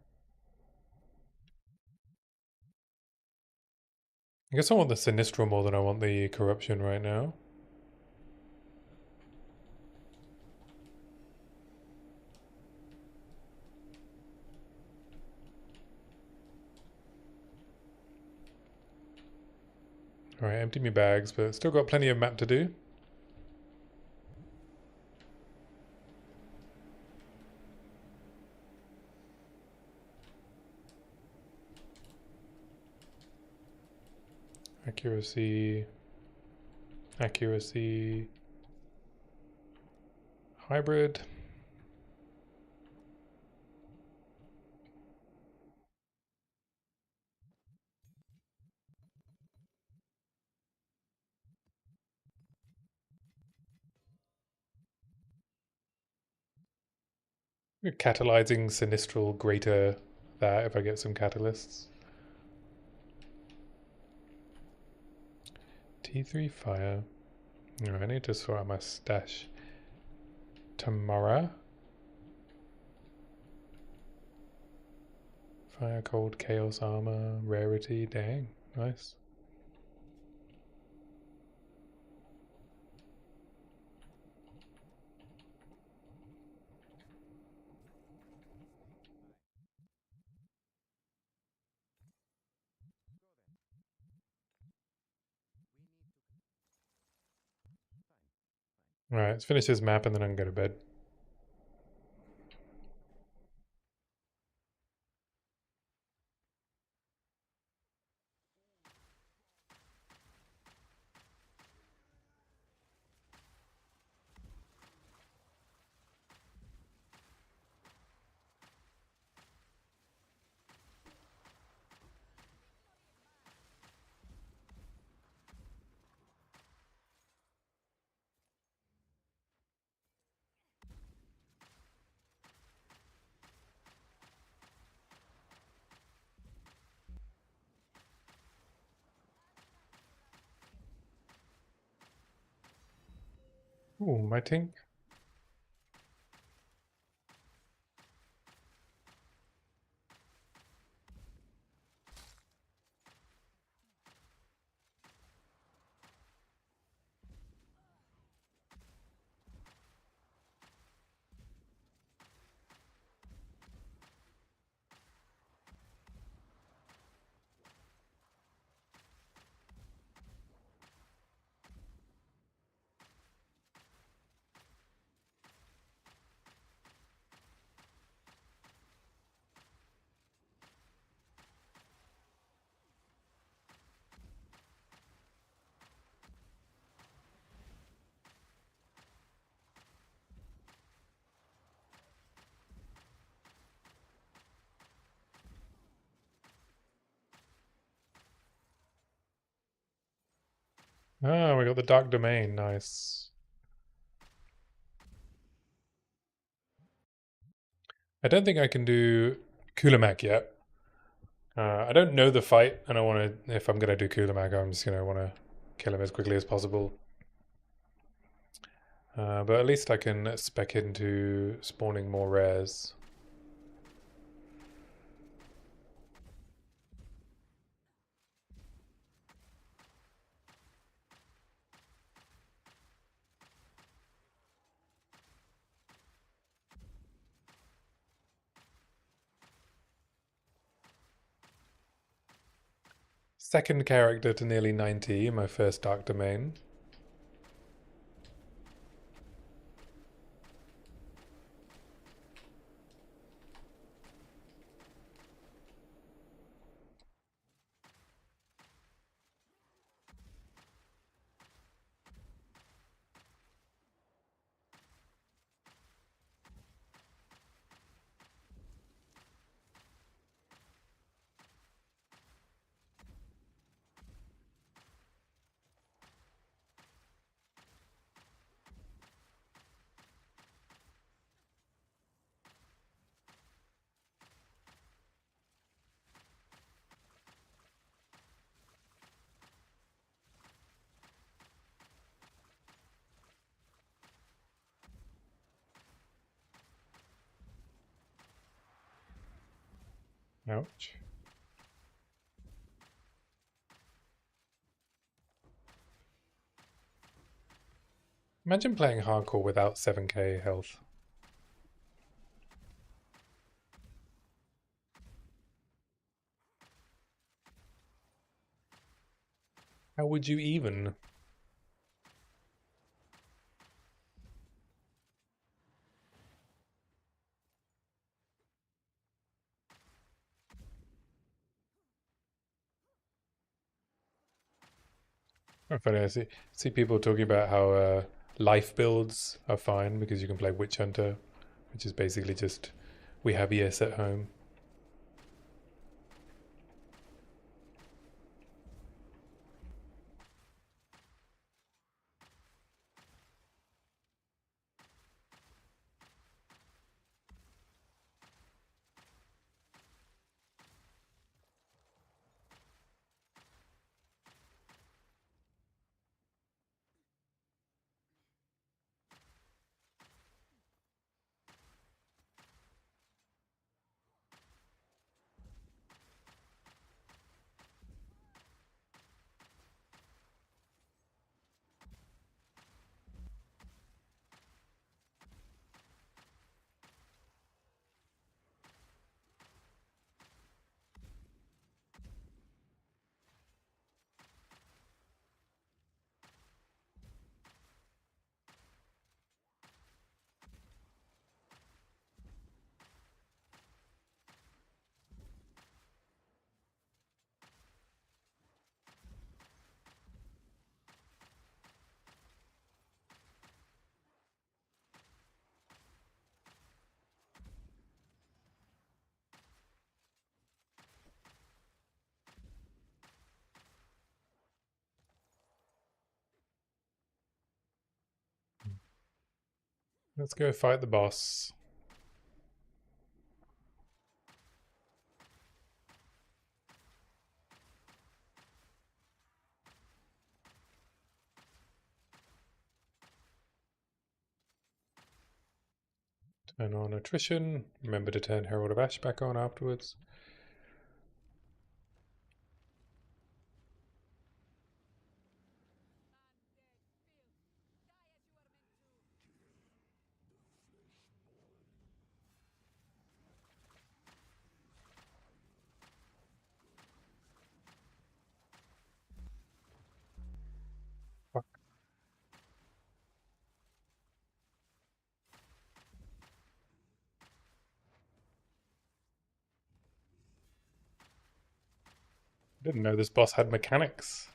I guess I want the Sinistral more than I want the Corruption right now. Alright, empty me bags, but still got plenty of map to do. Accuracy. Accuracy. Hybrid. Catalyzing Sinistral greater that if I get some catalysts. T3 fire. No, I need to sort out my stash tomorrow. Fire, cold, chaos armor, rarity. Dang, nice. Alright, let's finish this map and then I can go to bed. Ooh, my tink. Ah, we got the Dark Domain, nice. I don't think I can do Kulamak yet. I don't know the fight, and I want to. If I'm gonna do Kulamak, I'm just gonna want to kill him as quickly as possible. But at least I can spec into spawning more rares. Second character to nearly 90, my first Dark Domain. Ouch. Imagine playing hardcore without 7k health. How would you even? Oh, funny, I see people talking about how life builds are fine because you can play Witch Hunter, which is basically just we have ES at home. Let's go fight the boss. Turn on attrition. Remember to turn Herald of Ash back on afterwards. Fuck. Didn't know this boss had mechanics.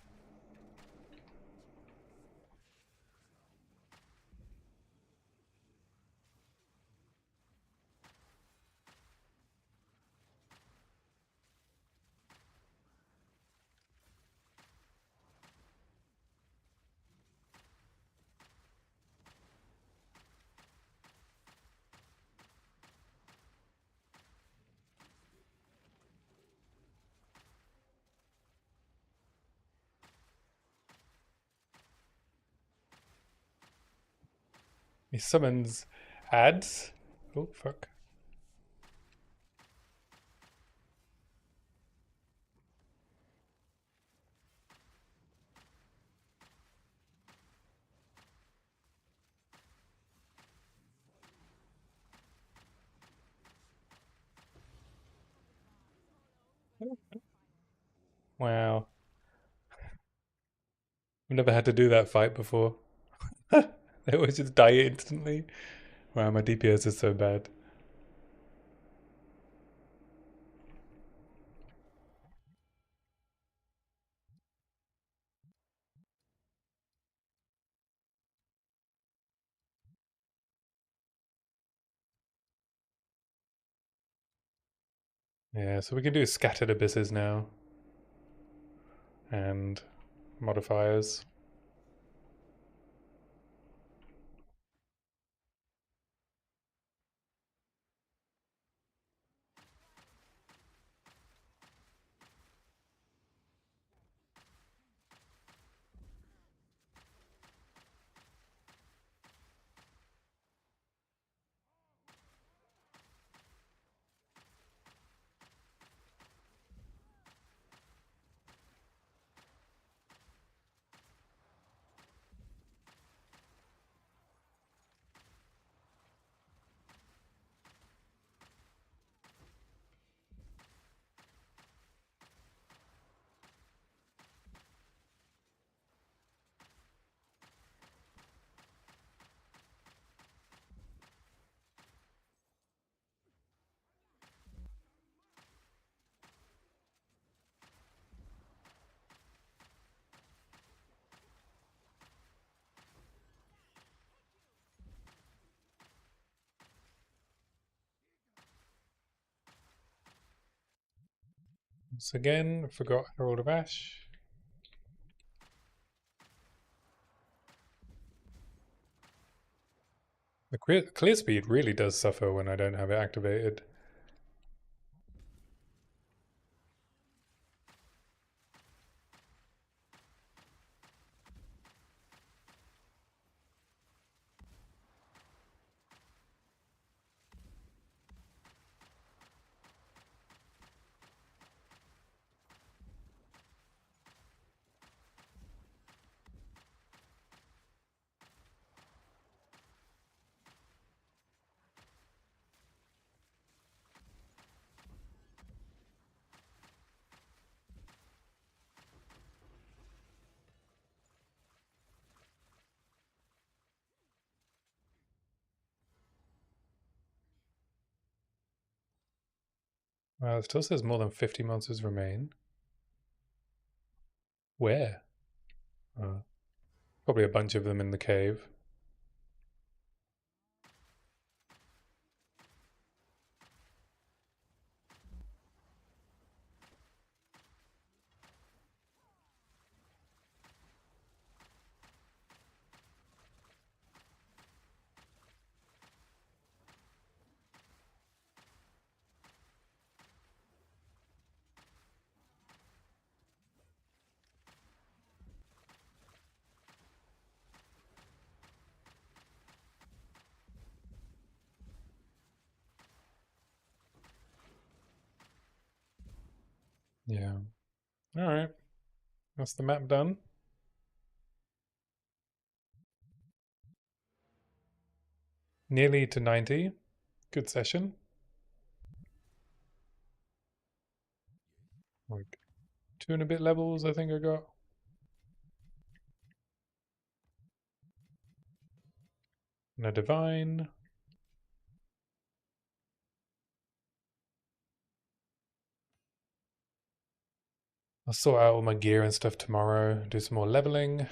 He summons ads. Oh, fuck. Wow. I've never had to do that fight before. They always just die instantly. Wow, my DPS is so bad. Yeah, so we can do scattered abysses now. And modifiers. Once again, forgot Herald of Ash. The clear speed really does suffer when I don't have it activated. Wow, it still says more than 50 monsters remain. Where? Probably a bunch of them in the cave. Yeah. Alright. That's the map done. Nearly to 90. Good session. Like 2 and a bit levels, I think I got. And a divine. I'll sort out all my gear and stuff tomorrow. Do some more leveling.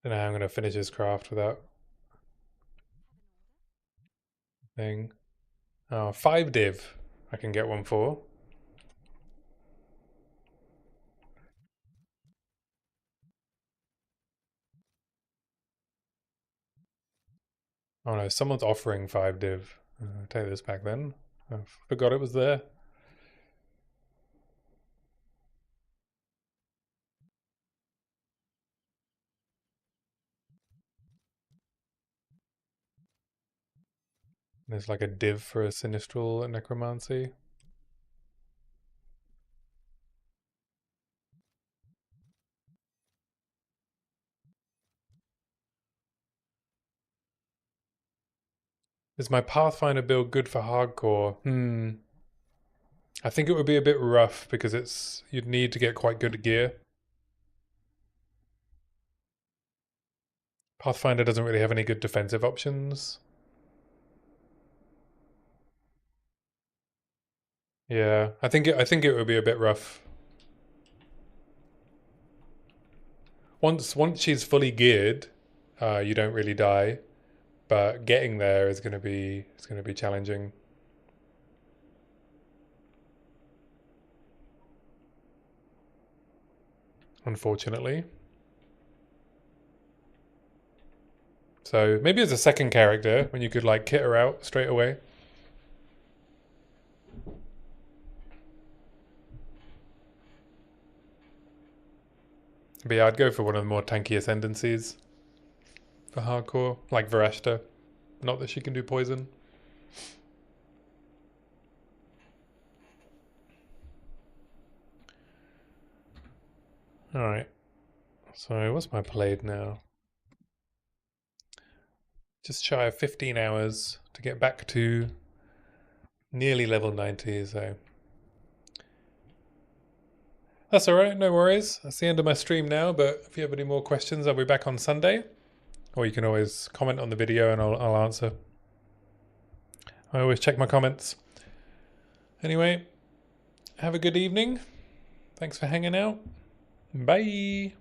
Don't know how I'm going to finish this craft without thing. Oh, 5 div. I can get one for. Oh no, someone's offering 5 div. I'll take this back then. I forgot it was there. There's like a div for a Sinistral Necromancy. Is my Pathfinder build good for hardcore? I think it would be a bit rough because you'd need to get quite good gear. Pathfinder doesn't really have any good defensive options. Yeah, I think it would be a bit rough. Once she's fully geared, you don't really die, but getting there is going to be challenging. Unfortunately. So maybe as a second character, when you could like kit her out straight away. But yeah, I'd go for one of the more tanky ascendancies for hardcore, like Varashta. Not that she can do poison. Alright. So what's my played now? Just shy of 15 hours to get back to nearly level 90, so that's alright, no worries. That's the end of my stream now, but if you have any more questions, I'll be back on Sunday. Or you can always comment on the video and I'll answer. I always check my comments. Anyway, have a good evening. Thanks for hanging out. Bye.